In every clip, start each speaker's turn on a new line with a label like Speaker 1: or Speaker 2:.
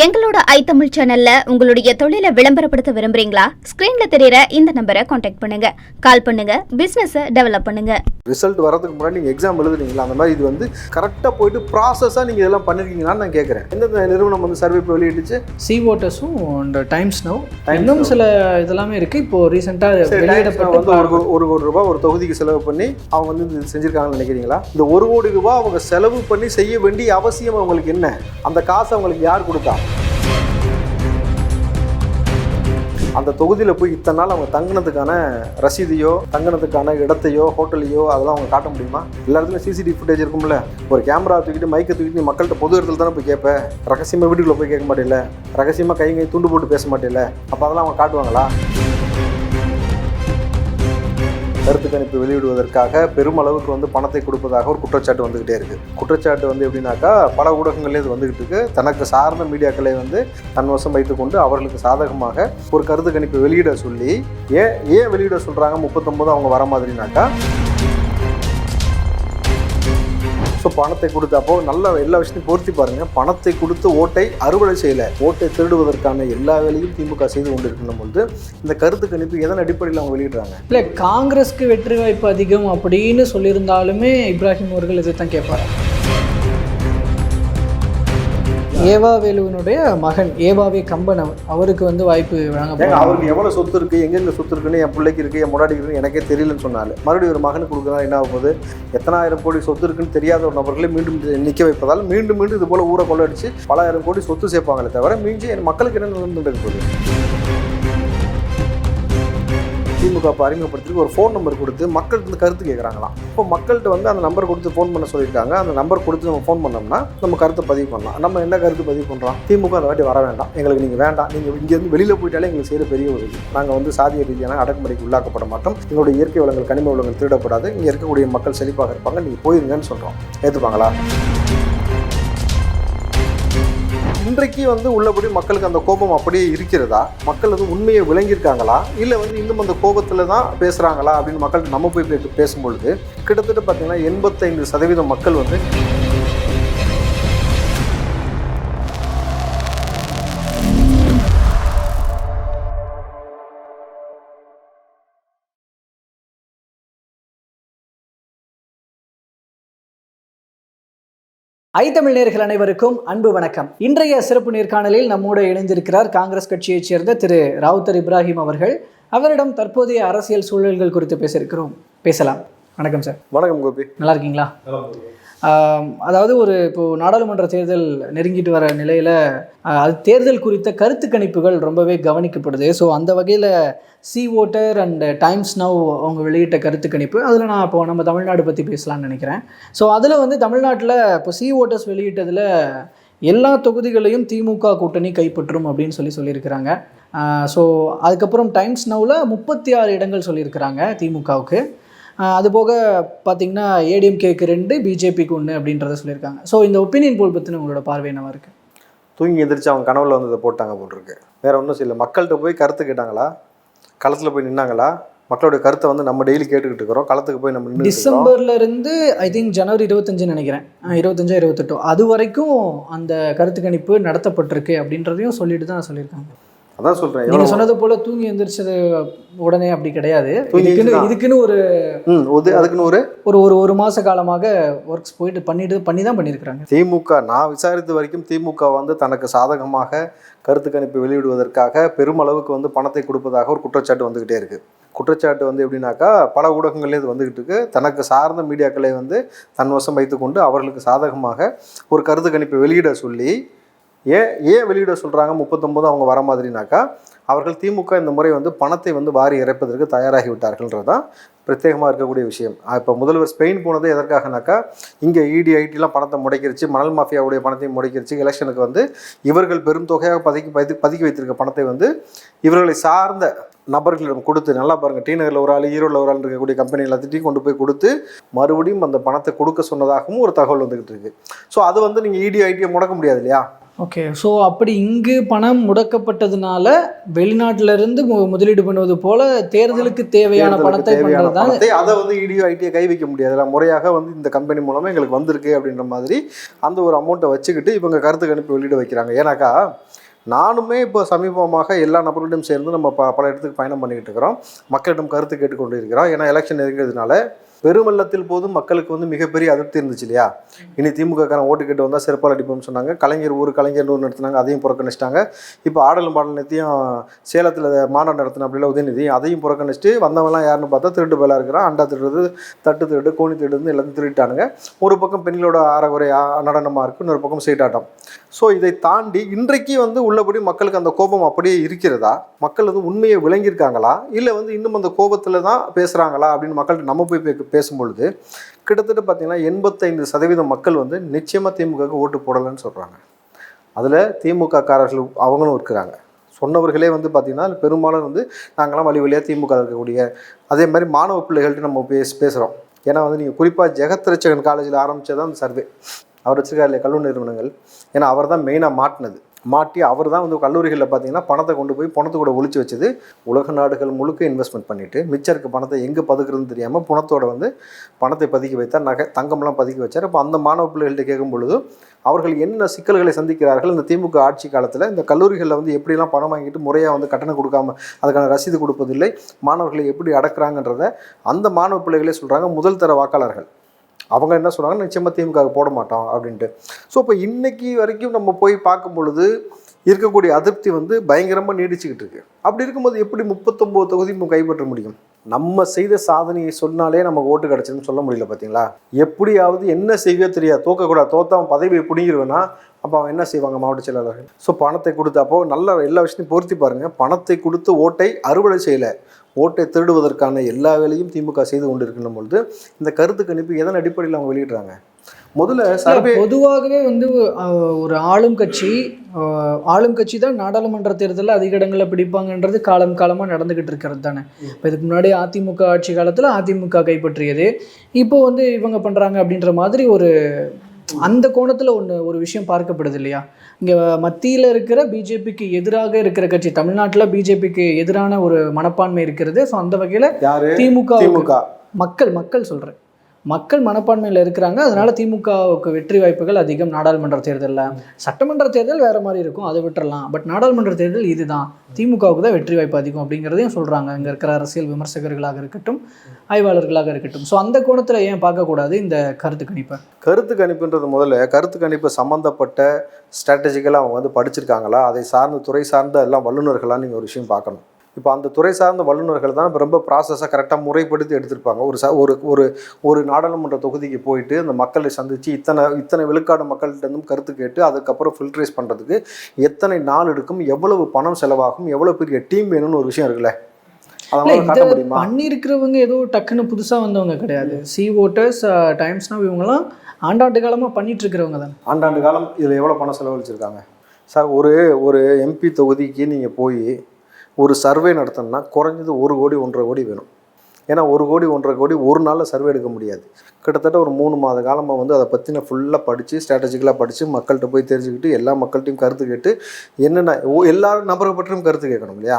Speaker 1: எங்களோட ஐ தமிழ் சேனல்ல உங்களுடைய தொழிலை விளம்பரப்படுத்த விரும்புறீங்களா? ஸ்கிரீன்ல தெரியற இந்த நம்பரை காண்டாக்ட் பண்ணுங்க, கால் பண்ணுங்க, பிசினஸ் டெவலப் பண்ணுங்க.
Speaker 2: ரிசல்ட் வரதுக்கு முன்னாடி நீங்கள் எக்ஸாம் எழுதுனீங்களா? அந்த மாதிரி இது வந்து கரெக்டாக போயிட்டு ப்ராசஸாக நீங்கள் இதெல்லாம் பண்ணிருக்கீங்களான்னு நான் கேட்குறேன். எந்தெந்த நிறுவனம் வந்து சர்வே வெளியிட்டுச்சு?
Speaker 3: சீவோட்டஸும் அண்ட் டைம்ஸ் நவ் இன்னும் சில இதெல்லாமே இருக்குது. இப்போது ரீசெண்டாக
Speaker 2: வந்து ஒரு கோடி ரூபாய் ஒரு தொகுதிக்கு செலவு பண்ணி அவங்க வந்து இது செஞ்சுருக்காங்கன்னு நினைக்கிறீங்களா? இந்த 1 கோடி ரூபாய் அவங்க செலவு பண்ணி செய்ய வேண்டிய அவசியம் அவங்களுக்கு என்ன? அந்த காசு அவங்களுக்கு யார் கொடுத்தா? அந்த தொகுதியில் போய் இத்தனை நாள் அவங்க தங்கினதுக்கான ரசீதையோ தங்கினதுக்கான இடத்தையோ ஹோட்டலையோ அதெல்லாம் அவங்க காட்ட முடியுமா? எல்லா இடத்துலையும் சிசிடிவி ஃபுட்டேஜ் இருக்கும்ல. ஒரு கேமரா தூக்கிட்டு மைக்கை தூக்கிட்டு நீ மக்கள்கிட்ட பொது இடத்துல தானே போய் கேட்பேன். ரகசியமாக வீட்டுக்குள்ளே போய் கேட்க மாட்டேல, ரகசியமாக கை துண்டு போட்டு பேச மாட்டேல. அப்போ அதெல்லாம் அவங்க காட்டுவாங்களா? கருத்து கணிப்பு வெளியிடுவதற்காக பெருமளவுக்கு வந்து பணத்தை கொடுப்பதாக ஒரு குற்றச்சாட்டு வந்துக்கிட்டே இருக்குது. குற்றச்சாட்டு வந்து எப்படின்னாக்கா பல ஊடகங்களே இது வந்துக்கிட்டு இருக்கு. தனக்கு சார்ந்த மீடியாக்களை வந்து தன்வசம் வைத்துக்கொண்டு அவர்களுக்கு சாதகமாக ஒரு கருத்து கணிப்பு வெளியிட சொல்லி ஏன் வெளியிட சொல்கிறாங்க 39 அவங்க வர மாதிரினாக்கா, ஸோ பணத்தை கொடுத்து அப்போ நல்ல எல்லா விஷயத்தையும் பொருத்தி பாருங்கள். பணத்தை கொடுத்து ஓட்டை அறுவடை செய்யலை, ஓட்டை திருடுவதற்கான எல்லா வேலையும் திமுக செய்து கொண்டு இருக்கணும் பொழுது இந்த கருத்து கணிப்பு எதன் அடிப்படையில் அவங்க வெளியிடுறாங்க?
Speaker 3: இல்லை, காங்கிரஸ்க்கு வெற்றி வாய்ப்பு அதிகம் அப்படின்னு சொல்லியிருந்தாலுமே இப்ராஹிம் அவர்கள் இதை தான் கேட்பார். ஏவா வேலுவினுடைய மகன் ஏவாவே கம்பன் அவருக்கு வந்து வாய்ப்பு வழங்க.
Speaker 2: அவருக்கு எவ்வளோ சொத்து இருக்குது, எங்கெங்க சொத்து இருக்குன்னு என் பிள்ளைக்கு இருக்குது, என் முன்னாடி இருக்குன்னு எனக்கே தெரியலன்னு சொன்னாலும் மறுபடியும் ஒரு மகனுக்கு கொடுக்குறதா என்ன ஆகும்போது எத்தனை ஆயிரம் கோடி சொத்து இருக்குன்னு தெரியாத ஒரு நபர்களை மீண்டும் நிற்க வைப்பதால் மீண்டும் இது போல் ஊரை கொள்ளடிச்சு பல ஆயிரம் கோடி சொத்து சேர்ப்பாங்களே தவிர மீஞ்சி என் மக்களுக்கு என்ன நடந்துட்டு போகுது? திமுக அறிமுகப்படுத்தி ஒரு ஃபோன் நம்பர் கொடுத்து மக்கள்கிட்ட வந்து கருத்து கேட்குறாங்களாம். இப்போ மக்கள்கிட்ட வந்து அந்த நம்பர் கொடுத்து ஃபோன் பண்ண சொல்லியிருக்காங்க. அந்த நம்பர் கொடுத்து நம்ம ஃபோன் பண்ணோம்னா நம்ம கருத்தை பதிவு பண்ணலாம். நம்ம என்ன கருத்து பதிவு பண்ணுறோம்? திமுக அந்த வாட்டி வர வேண்டாம், எங்களுக்கு நீங்கள் வேண்டாம், நீங்கள் இங்கேருந்து வெளியில் போயிட்டாலே எங்களுக்கு செய்கிற பெரிய ஒரு இது. நாங்கள் வந்து சாதிய ரீதியான அடக்குமுறைக்கு உள்ளாக்கப்பட மாட்டோம், எங்களுடைய இயற்கை வளங்கள் கனிம வளங்கள் திருடப்படாது, இங்கே இருக்கக்கூடிய மக்கள் செழிப்பாக இருப்பாங்க, நீங்கள் போயிருங்கன்னு சொல்கிறோம். ஏற்றுப்பாங்களா? இன்றைக்கு வந்து உள்ளபடி மக்களுக்கு அந்த கோபம் அப்படியே இருக்கிறதா? மக்கள் வந்து உண்மையை விளங்கியிருக்காங்களா, இல்லை வந்து இன்னும் அந்த கோபத்தில் தான் பேசுகிறாங்களா அப்படின்னு மக்களுக்கு நம்ம போய் பேசும்பொழுது கிட்டத்தட்ட பார்த்தீங்கன்னா 85% மக்கள் வந்து
Speaker 3: ஐ தமிழ் நேயர்கள் அனைவருக்கும் அன்பு வணக்கம். இன்றைய சிறப்பு நேர்காணலில் நம்மோடு இணைந்திருக்கிறார் காங்கிரஸ் கட்சியைச் சேர்ந்த திரு ராவுத்தர் இப்ராஹிம் அவர்கள். அவரிடம் தற்போதைய அரசியல் சூழல்கள் குறித்து பேசலாம். வணக்கம் சார்.
Speaker 2: வணக்கம் கோபி.
Speaker 3: நல்லா இருக்கீங்களா? அதாவது இப்போது நாடாளுமன்ற தேர்தல் நெருங்கிட்டு வர நிலையில் அது தேர்தல் குறித்த கருத்து கணிப்புகள் ரொம்பவே கவனிக்கப்படுது. ஸோ அந்த வகையில் சீவோட்டர் அண்ட் டைம்ஸ் நவ் அவங்க வெளியிட்ட கருத்து கணிப்பு, அதில் நான் இப்போது நம்ம தமிழ்நாடு பற்றி பேசலாம்னு நினைக்கிறேன். ஸோ அதில் வந்து தமிழ்நாட்டில் இப்போ சீவோட்டர்ஸ் வெளியிட்டதில் எல்லா தொகுதிகளையும் திமுக கூட்டணி கைப்பற்றும் அப்படின்னு சொல்லியிருக்கிறாங்க. ஸோ அதுக்கப்புறம் டைம்ஸ் நவ்வில் 36 இடங்கள் சொல்லியிருக்கிறாங்க திமுகவுக்கு. அதுபோக பார்த்திங்கன்னா ஏடிஎம்கேக்கு 2, பிஜேபிக்கு 1 அப்படின்றத சொல்லியிருக்காங்க. ஸோ இந்த ஒப்பீனியன் போல் பற்றின உங்களோட பார்வை என்னவா இருக்குது?
Speaker 2: தூங்கி எந்திரிச்சு அவங்க கனவுல வந்து இதை போட்டாங்க போட்டிருக்கு. வேறு ஒன்றும் இல்லை. மக்கள்கிட்ட போய் கருத்து கேட்டாங்களா? களத்தில் போய் நின்னாங்களா? மக்களுடைய கருத்தை வந்து நம்ம டெய்லி கேட்டுக்கிட்டு இருக்கிறோம். களத்துக்கு போய் நம்ம
Speaker 3: டிசம்பர்லேருந்து ஐ திங்க் ஜனவரி 25 நினைக்கிறேன், 25 28 அது வரைக்கும் அந்த கருத்து கணிப்பு நடத்தப்பட்டிருக்கு அப்படின்றதையும் சொல்லிட்டு தான் சொல்லியிருக்காங்க.
Speaker 2: அதான் சொல்கிறேன்,
Speaker 3: நீங்கள் சொன்னது போல் தூங்கி எந்திரிச்சது உடனே அப்படி கிடையாது. இதுக்குன்னு ஒரு மாத காலமாக ஒர்க்ஸ் பண்ணி தான் பண்ணியிருக்கிறாங்க
Speaker 2: திமுக. நான் விசாரித்த வரைக்கும் திமுக வந்து தனக்கு சாதகமாக கருத்து கணிப்பு வெளியிடுவதற்காக பெருமளவுக்கு வந்து பணத்தை கொடுப்பதாக ஒரு குற்றச்சாட்டு வந்துக்கிட்டே இருக்குது. குற்றச்சாட்டு வந்து எப்படின்னாக்கா பல ஊடகங்களே இது வந்துக்கிட்டு இருக்கு. தனக்கு சார்ந்த மீடியாக்களை வந்து தன்வசம் வைத்துக்கொண்டு அவர்களுக்கு சாதகமாக ஒரு கருத்து கணிப்பு வெளியிட சொல்லி ஏன் வெளியிட சொல்கிறாங்க 39 அவங்க வர மாதிரினாக்கா, அவர்கள் திமுக இந்த முறை வந்து பணத்தை வந்து வாரி இறைப்பதற்கு தயாராகி விட்டார்கள்ன்றது தான் பிரத்யேகமாக இருக்கக்கூடிய விஷயம். இப்போ முதல்வர் ஸ்பெயின் போனது எதற்காகனாக்கா, இங்கே இடி ஐடிலாம் பணத்தை முடைக்கிருச்சு, மணல் மாஃபியாவுடைய பணத்தையும் முடைக்கிருச்சு. எலெக்ஷனுக்கு வந்து இவர்கள் பெரும் தொகையாக பதுக்கி வைத்திருக்க பணத்தை வந்து இவர்களை சார்ந்த நபர்களிடம் கொடுத்து, நல்லா பாருங்கள், டி நகரில் ஒரு ஆள், ஈரோடில் ஒரு ஆள் இருக்கக்கூடிய கம்பெனி எல்லாத்தையும் கொண்டு போய் கொடுத்து மறுபடியும் அந்த பணத்தை கொடுக்க சொன்னதாகவும் ஒரு தகவல் வந்துக்கிட்டு இருக்குது. ஸோ அது வந்து நீங்கள் இடி ஐடியை முடக்க முடியாது இல்லையா?
Speaker 3: ஓகே. ஸோ அப்படி இங்கு பணம் முடக்கப்பட்டதுனால வெளிநாட்டிலிருந்து முதலீடு பண்ணுவது போல தேர்தலுக்கு தேவையான பணத்தை
Speaker 2: அதை வந்து இடி ஐடியை கை வைக்க முடியாது. முறையாக வந்து இந்த கம்பெனி மூலமாக எங்களுக்கு வந்திருக்கு அப்படின்ற மாதிரி அந்த ஒரு அமௌண்ட்டை வச்சுக்கிட்டு இவங்க கருத்து கணிப்பு வெளியிட வைக்கிறாங்க. ஏன்னாக்கா நானுமே இப்போ சமீபமாக எல்லா நபர்களிடம் சேர்ந்து நம்ம பல இடத்துக்கு பயணம் பண்ணிக்கிட்டு இருக்கிறோம், மக்களிடம் கருத்து கேட்டுக்கொண்டு இருக்கிறோம். ஏன்னா எலெக்ஷன் நெருங்கிறதுனால பெருவெள்ளத்தில் போதும் மக்களுக்கு வந்து மிகப்பெரிய அதிருப்தி இருந்துச்சு இல்லையா. இனி திமுகக்காரன் ஓட்டு கேட்டு வந்தால் செருப்பால் அடிப்போம்னு சொன்னாங்க. கலைஞர் கலைஞர் நூறு நடத்தினாங்க, அதையும் புறக்கணிச்சிட்டாங்க. இப்போ ஆடலும் பாடலத்தையும் சேலத்தில் மாநாடு நடத்தின அப்படிலாம் உதயநிதி அதையும் புறக்கணிச்சிட்டு வந்தவங்கலாம் யாருன்னு பார்த்தா திருட்டு வேலை இருக்கிறான். அண்டா திருடுறது, தட்டு திருடு, கோணி திருடுன்னு எல்லாத்தையும் திருட்டானுங்க. ஒரு பக்கம் பெண்களோட அறகுறை நடனமாக இருக்குது, இன்னொரு பக்கம் சீட்டாட்டம். ஸோ இதை தாண்டி இன்றைக்கு வந்து உள்ளபடி மக்களுக்கு அந்த கோபம் அப்படியே இருக்கிறதா, மக்கள் வந்து உண்மையை விளங்கியிருக்காங்களா, இல்லை வந்து இன்னும் அந்த கோபத்தில் தான் பேசுகிறாங்களா அப்படின்னு மக்கள்கிட்ட நம்ம போய் பேசும்பொழுது கிட்டத்தட்ட பார்த்திங்கன்னா 85% மக்கள் வந்து நிச்சயமாக திமுகவுக்கு ஓட்டு போடலைன்னு சொல்கிறாங்க. அதில் திமுக காரர்கள் அவங்களும் இருக்கிறாங்க. சொன்னவர்களே வந்து பார்த்திங்கன்னா பெரும்பாலும் வந்து நாங்களாம் வழி வழியாக திமுக இருக்கக்கூடிய, அதே மாதிரி மாணவ பிள்ளைகள்கிட்ட நம்ம பேசுகிறோம். ஏன்னா வந்து நீங்கள் குறிப்பாக ஜெகத் ரட்சகன் காலேஜில் ஆரம்பித்ததான் அந்த சர்வே, அவர் வச்சுருக்காரு இல்லையா கல்லூரி நிறுவனங்கள், ஏன்னா அவர் தான் மெயினாக மாட்டி அவர் தான் வந்து கல்லூரிகளில் பார்த்தீங்கன்னா பணத்தை கொண்டு போய் பணத்தை கூட ஒழிச்சு வச்சது. உலக நாடுகள் முழுக்க இன்வெஸ்ட்மெண்ட் பண்ணிவிட்டு மிச்சம் இருக்க பணத்தை எங்கே பதுக்குறதுன்னு தெரியாமல் பணத்தோட வந்து பணத்தை பதுக்கி வைத்தார், தங்கம்லாம் பதுக்கி வச்சார். அப்போ அந்த மாணவ பிள்ளைகள்கிட்ட கேட்கும் பொழுது அவர்கள் என்ன சிக்கல்களை சந்திக்கிறார்கள், இந்த திமுக ஆட்சி காலத்தில் இந்த கல்லூரிகளில் வந்து எப்படிலாம் பணம் வாங்கிட்டு முறையாக வந்து கட்டணம் கொடுக்காம அதுக்கான ரசீது கொடுப்பதில்லை, மாணவர்களை எப்படி அடக்குறாங்கன்றத அந்த மாணவ பிள்ளைகளே சொல்கிறாங்க. முதல் தர வாக்காளர்கள் அவங்க என்ன சொல்கிறாங்க, நிச்சயமாக திமுக போட மாட்டோம் அப்படின்ட்டு. ஸோ இப்போ இன்றைக்கி வரைக்கும் நம்ம போய் பார்க்கும் பொழுது இருக்கக்கூடிய அதிருப்தி வந்து பயங்கரமாக நீடிச்சுக்கிட்டு இருக்குது. அப்படி இருக்கும்போது எப்படி 39 தொகுதி கைப்பற்ற முடியும்? நம்ம செய்த சாதனையை சொன்னாலே நமக்கு ஓட்டு கிடச்சுன்னு சொல்ல முடியல. பார்த்தீங்களா, எப்படியாவது என்ன செய்வே தெரியாது, தோக்கக்கூடாது, தோற்ற அவன் பதவியை பிடிங்கிருவேன்னா அப்போ அவன் என்ன செய்வாங்க மாவட்ட செயலாளர்கள்? ஸோ பணத்தை கொடுத்து, அப்போது நல்ல எல்லா விஷயத்தையும் பொருத்தி பாருங்கள், பணத்தை கொடுத்து ஓட்டை அறுவடை செய்யலை, ஓட்டை திருடுவதற்கான எல்லா வேலையும் திமுக செய்து கொண்டு இருக்கணும் பொழுது இந்த கருத்து கணிப்பு எதன் அடிப்படையில் அவங்க வெளியிடுறாங்க? முதல்ல சர்வே
Speaker 3: பொதுவாகவே வந்து ஒரு ஆளும் கட்சி தான் நாடாளுமன்ற தேர்தலில் அதிக இடங்களை பிடிப்பாங்கன்றது காலமாக நடந்துக்கிட்டு இருக்கிறது தானே. இப்போ இதுக்கு முன்னாடி அதிமுக ஆட்சி காலத்தில் அதிமுக கைப்பற்றியது, இப்போ வந்து இவங்க பண்ணுறாங்க அப்படின்ற மாதிரி அந்த கோணத்தில் ஒரு விஷயம் பார்க்கப்படுது இல்லையா. இங்கே மத்தியில் இருக்கிற பிஜேபிக்கு எதிராக இருக்கிற கட்சி, தமிழ்நாட்டில் பிஜேபிக்கு எதிரான ஒரு மனப்பான்மை இருக்கிறது. ஸோ அந்த வகையில் திமுக மக்கள் சொல்கிறேன், மக்கள் மனப்பான்மையில் இருக்கிறாங்க. அதனால திமுகவுக்கு வெற்றி வாய்ப்புகள் அதிகம். நாடாளுமன்ற தேர்தலில், சட்டமன்ற தேர்தல் வேறு மாதிரி இருக்கும், அதை விட்டுறலாம். பட் நாடாளுமன்ற தேர்தல் இதுதான், திமுகவுக்கு தான் வெற்றி வாய்ப்பு அதிகம் அப்படிங்கிறதையும் சொல்கிறாங்க இங்கே இருக்கிற அரசியல் விமர்சகர்களாக இருக்கட்டும், ஆய்வாளர்களாக இருக்கட்டும். ஸோ அந்த கோணத்தில் ஏன் பார்க்கக்கூடாது இந்த கருத்து கணிப்புன்றது? முதல்ல கருத்து கணிப்பு சம்மந்தப்பட்ட ஸ்ட்ராட்டஜிக்கலாக அவங்க வந்து படிச்சிருக்காங்களா, அதை சார்ந்த துறை சார்ந்த எல்லாம் வல்லுநர்களாக நீங்கள் ஒரு விஷயம் பார்க்கணும். இப்போ அந்த துறை சார்ந்த வல்லுநர்கள் தான் ரொம்ப ப்ராசஸாக கரெக்டாக முறைப்படுத்தி எடுத்திருப்பாங்க. ஒரு நாடாளுமன்ற தொகுதிக்கு போயிட்டு அந்த மக்களை சந்தித்து இத்தனை விழுக்காடு மக்கள்கிட்ட கருத்து கேட்டு அதுக்கப்புறம் ஃபில்ட்ரேஸ் பண்ணுறதுக்கு எத்தனை நாள் எடுக்கும், எவ்வளவு பணம் செலவாகும், எவ்வளோ பெரிய டீம் வேணும்னு ஒரு விஷயம் இருக்குல்ல. பண்ணியிருக்கிறவங்க ஏதோ டக்குன்னு புதுசாக வந்தவங்க கிடையாது. வோட்டர்ஸ், டைம்ஸ் நவ் இவங்கெல்லாம் ஆண்டாண்டு காலமாக பண்ணிட்டு இருக்கிறவங்க தான். ஆண்டாண்டு காலம் இதில் எவ்வளோ பணம் செலவழிச்சிருக்காங்க சார்? ஒரு எம்பி தொகுதிக்கு நீங்கள் போய் ஒரு சர்வே நடத்தணும்னா குறைஞ்சது 1 கோடி 1.5 கோடி வேணும். ஏன்னா 1 கோடி 1.5 கோடி ஒரு நாளில் சர்வே எடுக்க முடியாது. கிட்டத்தட்ட ஒரு 3 மாத காலமாக வந்து அதை பற்றின ஃபுல்லாக படித்து ஸ்ட்ராட்டஜிக்கலாக படித்து மக்கள்கிட்ட போய் தெரிஞ்சுக்கிட்டு எல்லா மக்கள்கிட்டையும் கருத்து கேட்டு என்னென்ன எல்லா நபரை பற்றியும் கருத்து கேட்கணும் இல்லையா.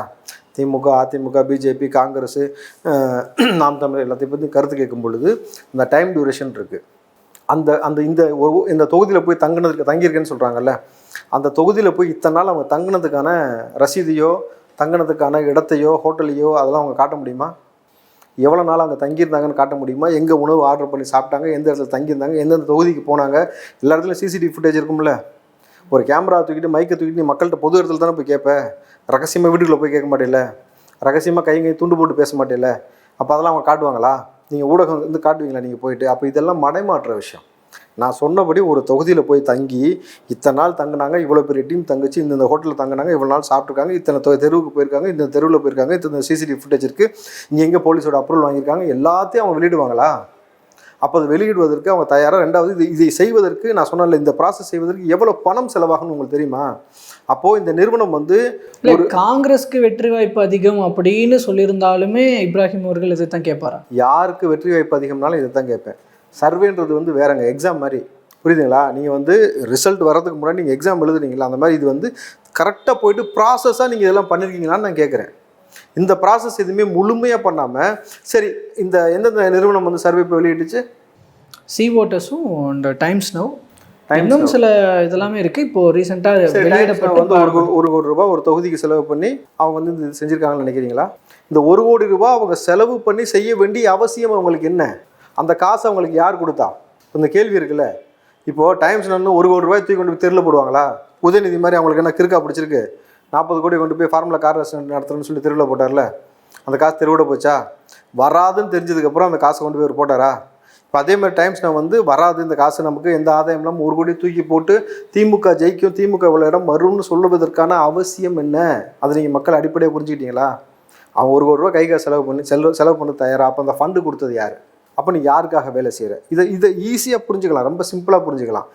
Speaker 3: திமுக, அதிமுக, பிஜேபி, காங்கிரஸ், நாம் தமிழர் எல்லாத்தையும் பற்றி கருத்து கேட்கும் பொழுது இந்த டைம் டியூரேஷன் இருக்குது. இந்த தொகுதியில் போய் தங்கியிருக்கேன்னு சொல்கிறாங்கல்ல, அந்த தொகுதியில் போய் இத்தனை நாள் அவங்க தங்கினதுக்கான ரசீதையோ தங்கினதுக்கான இடத்தையோ ஹோட்டலையோ அதெல்லாம் அவங்க காட்ட முடியுமா? எவ்வளோ நாள் அவங்க தங்கியிருந்தாங்கன்னு காட்ட முடியுமா? எங்கே உணவு ஆர்டர் பண்ணி சாப்பிட்டாங்க, எந்த இடத்துல தங்கியிருந்தாங்க, எந்தெந்த தொகுதிக்கு போனாங்க, எல்லா இடத்துலையும் சிசிடிவி ஃபுட்டேஜ் இருக்கும்ல. ஒரு கேமரா தூக்கிட்டு மைக்கை தூக்கிட்டு நீ மக்கள்கிட்ட பொது இடத்துல தானே போய் கேட்ப, ரகசியமாக வீட்டுக்குள்ளே போய் கேட்க மாட்டேல, ரகசியமாக கைங்கை துண்டு போட்டு பேச மாட்டேல. அப்போ அதெல்லாம் அவங்க காட்டுவாங்களா? நீங்கள் ஊடகம் வந்து காட்டுவீங்களா நீங்கள் போயிட்டு? அப்போ இதெல்லாம் மடைமாற்ற விஷயம். நான் சொன்னபடி ஒரு தொகுதியில் போய் தங்கி இத்தனை நாள் தங்கினாங்க, இவ்வளோ பெரிய டீம் தங்கிச்சு, இந்த ஹோட்டலில் தங்கினாங்க, இவ்வளோ நாள் சாப்பிட்ருக்காங்க, இத்தனை தெருவுக்கு போயிருக்காங்க, இந்த தெருவில் போயிருக்காங்க, இத்தனை சிசிடிவி ஃபுட்டேஜ் இருக்குது, இங்கே எங்கே போலீஸோட அப்ரூவல் வாங்கியிருக்காங்க, எல்லாத்தையும் அவங்க வெளியிடுவாங்களா? அப்போ அது வெளியிடுவதற்கு அவங்க தயாராக. ரெண்டாவது இதை செய்வதற்கு நான் சொன்னல இந்த ப்ராசஸ் செய்வதற்கு எவ்வளோ பணம் செலவாகும்னு உங்களுக்கு தெரியுமா? அப்போது இந்த நிறுவனம் வந்து ஒரு காங்கிரஸ்க்கு வெற்றி வாய்ப்பு அதிகம் அப்படின்னு சொல்லியிருந்தாலுமே இப்ராஹிம் அவர்கள் இதை தான் கேட்பாரா? யாருக்கு வெற்றி வாய்ப்பு அதிகம்னாலும் இதை தான் கேட்பேன். சர்வேன்றது வந்து வேறங்க, எக்ஸாம் மாதிரி, புரியுதுங்களா? நீங்கள் வந்து ரிசல்ட் வர்றதுக்கு முன்னாடி நீங்கள் எக்ஸாம் எழுதுறீங்களா, அந்த மாதிரி இது வந்து கரெக்டாக போயிட்டு ப்ராசஸாக நீங்கள் இதெல்லாம் பண்ணியிருக்கீங்களான்னு நான் கேட்குறேன். இந்த ப்ராசஸ் எதுவுமே முழுமையாக பண்ணாமல் சரி எந்தெந்த நிறுவனம் வந்து சர்வே இப்போ வெளியிட்டுச்சு? வோட்டர்ஸும் அண்ட் டைம்ஸ் நவ் இன்னும் சில இதெல்லாமே இருக்குது. இப்போது ரீசெண்டாக வெளியிடப்பட்டு
Speaker 2: வந்து ஒரு கோடி ரூபாய் ஒரு தொகுதிக்கு செலவு பண்ணி அவங்க வந்து இது செஞ்சுருக்காங்கன்னு நினைக்கிறீங்களா? இந்த 1 கோடி ரூபாய் அவங்க செலவு பண்ணி செய்ய வேண்டிய அவசியம் அவங்களுக்கு என்ன? அந்த காசு அவங்களுக்கு யார் கொடுத்தா? இந்த கேள்வி இருக்குல்ல. இப்போது டைம்ஸ் நான் 1 கோடி ரூபாய் தூக்கி கொண்டு போய் தெருவில் போடுவாங்களா? உதயநிதி மாதிரி அவங்களுக்கு என்ன கிறுக்கா பிடிச்சிருக்கு? 40 கோடி கொண்டு போய் ஃபார்முலா கார் ரெஸ்டாரண்ட் நடத்துறேன்னு சொல்லி தெருவில் போட்டார்ல, அந்த காசு தெருவிட போச்சா? வராதுன்னு தெரிஞ்சதுக்கப்புறம் அந்த காசை கொண்டு போய் ஒரு போட்டாரா? இப்போ அதே மாதிரி டைம்ஸ் நான் வந்து வராது, இந்த காசு நமக்கு எந்த ஆதாயம் இல்லாமல் 1 கோடி தூக்கி போட்டு திமுக ஜெயிக்கும், திமுக இவ்வளோ இடம் வரும்னு சொல்லுவதற்கான அவசியம் என்ன? அதை நீங்கள் மக்கள் அடிப்படையாக புரிஞ்சுக்கிட்டீங்களா? அவன் 1 கோடி ரூபா கை காசு செலவு பண்ணி செலவு பண்ண தயாரா? அப்போ அந்த ஃபண்டு கொடுத்தது யார்? அப்போ நீ யாருக்காக வேலை செய்கிற? இதை ஈஸியாக புரிஞ்சுக்கலாம், ரொம்ப சிம்பிளாக புரிஞ்சுக்கலாம்.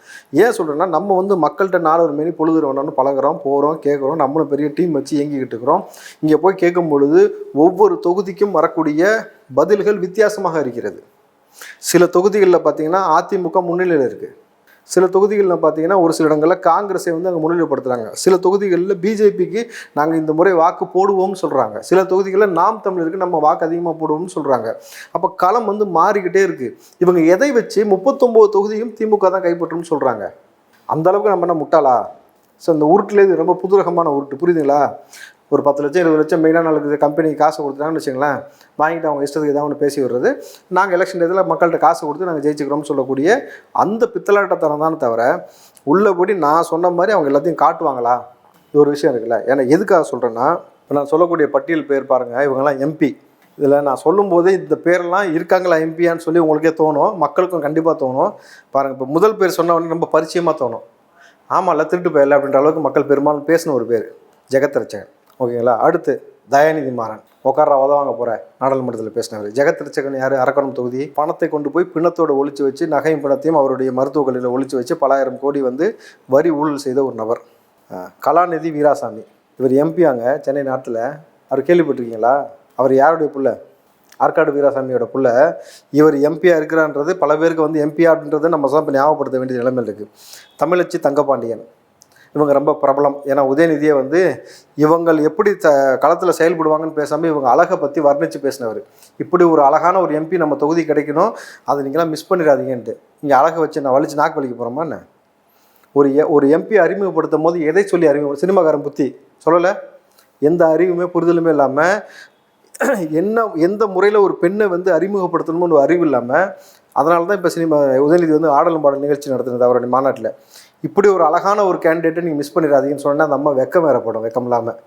Speaker 2: ஏன் சொல்கிறேன்னா, நம்ம வந்து மக்கள்கிட்ட நாலு ஒரு மாரி பொழுது வேணும்னு பழகிறோம், போகிறோம், கேட்குறோம், நம்மளும் பெரிய டீம் வச்சு இயங்கிக்கிட்டு இருக்கிறோம். இங்கே போய் கேட்கும் பொழுது ஒவ்வொரு தொகுதிக்கும் வரக்கூடிய பதில்கள் வித்தியாசமாக இருக்கிறது. சில தொகுதிகளில் பார்த்தீங்கன்னா அதிமுக முன்னிலையில் இருக்குது. சில தொகுதிகளில் பார்த்தீங்கன்னா ஒரு சில இடங்களில் காங்கிரஸை வந்து அங்கே முன்னிலைப்படுத்துகிறாங்க. சில தொகுதிகளில் பிஜேபிக்கு நாங்கள் இந்த முறை வாக்கு போடுவோம்னு சொல்கிறாங்க. சில தொகுதிகளில் நாம் தமிழருக்கு நம்ம வாக்கு அதிகமாக போடுவோம்னு சொல்கிறாங்க. அப்போ களம் வந்து மாறிக்கிட்டே இருக்குது. இவங்க எதை வச்சு 39 தொகுதியும் திமுக தான் கைப்பற்றும்னு சொல்கிறாங்க? அந்த அளவுக்கு நம்ம என்ன முட்டாளா? ஸோ இந்த உருட்டுலேயே இது ரொம்ப புதுரகமான உருட்டு, புரியுதுங்களா? ஒரு 10 லட்சம் 20 லட்சம் மெயினாக நாளுக்கு கம்பெனிக்கு காசு கொடுத்துட்டாங்கன்னு வச்சுங்களேன், வாங்கிட்டு அவங்க இஷ்டத்துக்கு ஏதாவது ஒன்று பேசி விடுறது, நாங்கள் எலெக்ஷன் இதில் மக்கள்கிட்ட காசு கொடுத்து நாங்கள் ஜெயிச்சுக்கிறோம்னு சொல்லக்கூடிய அந்த பித்தலாட்டத்தனம் தானே தவிர, உள்ளபடி நான் சொன்ன மாதிரி அவங்க எல்லாத்தையும் காட்டுவாங்களா? இது ஒரு விஷயம் இருக்குல்ல. ஏன்னா எதுக்காக சொல்கிறேன்னா, இப்போ நான் சொல்லக்கூடிய பட்டியல் பேர் பாருங்கள், இவங்கெல்லாம் எம்பி. இதில் நான் சொல்லும்போதே இந்த பேரெல்லாம் இருக்காங்களா எம்பியான்னு சொல்லி உங்களுக்கே தோணும், மக்களுக்கும் கண்டிப்பாக தோணும். பாருங்கள், இப்போ முதல் பேர் சொன்ன உடனே ரொம்ப பரிச்சயமாக தோணும். ஆமாம்ல, திருட்டு போயிடல அப்படின்ற அளவுக்கு மக்கள் பெரும்பாலும் பேசின ஒரு பேர் ஜெகத் ரட்சகன். ஓகேங்களா? அடுத்து தயாநிதி மாறன், உட்கார உதவாங்க போகிற நாடாளுமன்றத்தில் பேசினவர். ஜெகத் ரட்சகன் யார்? அரக்கோணம் தொகுதி. பணத்தை கொண்டு போய் பிணத்தோடு ஒழிச்சு வச்சு, நகையும் பிணத்தையும் அவருடைய மருத்துவக் கல்லூரியில் ஒழிச்சு வச்சு பல ஆயிரம் கோடி வந்து வரி ஊழல் செய்த ஒரு நபர். கலாநிதி வீராசாமி, இவர் எம்பியாங்க சென்னை நாட்டில். அவர் கேள்விப்பட்டிருக்கீங்களா? அவர் யாருடைய புள்ள? ஆற்காடு வீராசாமியோட புள்ள. இவர் எம்பியாக இருக்கிறான்றது பல பேருக்கு வந்து எம்பி அப்படின்றத நம்ம தான் இப்போ ஞாபகப்படுத்த வேண்டிய நிலைமையில் இருக்குது. தமிழச்சி தங்கபாண்டியன், இவங்க ரொம்ப பிரபலம். ஏன்னா உதயநிதியை வந்து இவங்க எப்படி களத்தில் செயல்படுவாங்கன்னு பேசாமல் இவங்க அழகை பற்றி வர்ணித்து பேசினவர். இப்படி ஒரு அழகான ஒரு எம்பி நம்ம தொகுதி கிடைக்கணும், அதை நீங்களாம் மிஸ் பண்ணிடாதீங்கன்ட்டு. இங்கே அழகை வச்சு நான் வலிச்சு நாக்கு வலிக்க போகிறோமா என்ன? ஒரு எம்பி அறிமுகப்படுத்தும் போது எதை சொல்லி அறிமுகம்? சினிமாக்காரன் புத்தி சொல்லலை, எந்த அறிவுமே புரிதலுமே இல்லாமல், எந்த முறையில் ஒரு பெண்ணை வந்து அறிமுகப்படுத்தணும்னு ஒரு அறிவு இல்லாமல், அதனால தான் இப்போ உதயநிதி வந்து ஆடலும் பாடல் நிகழ்ச்சி நடத்துனது அவருடைய மாநாட்டில். இப்படி ஒரு அழகான ஒரு கேண்டிடேட்டை நீங்கள் மிஸ் பண்ணிடாதீங்கன்னு சொன்னால் அந்த அம்மா வெக்கம் வேறப்படும், வெக்கம் இல்லாமல்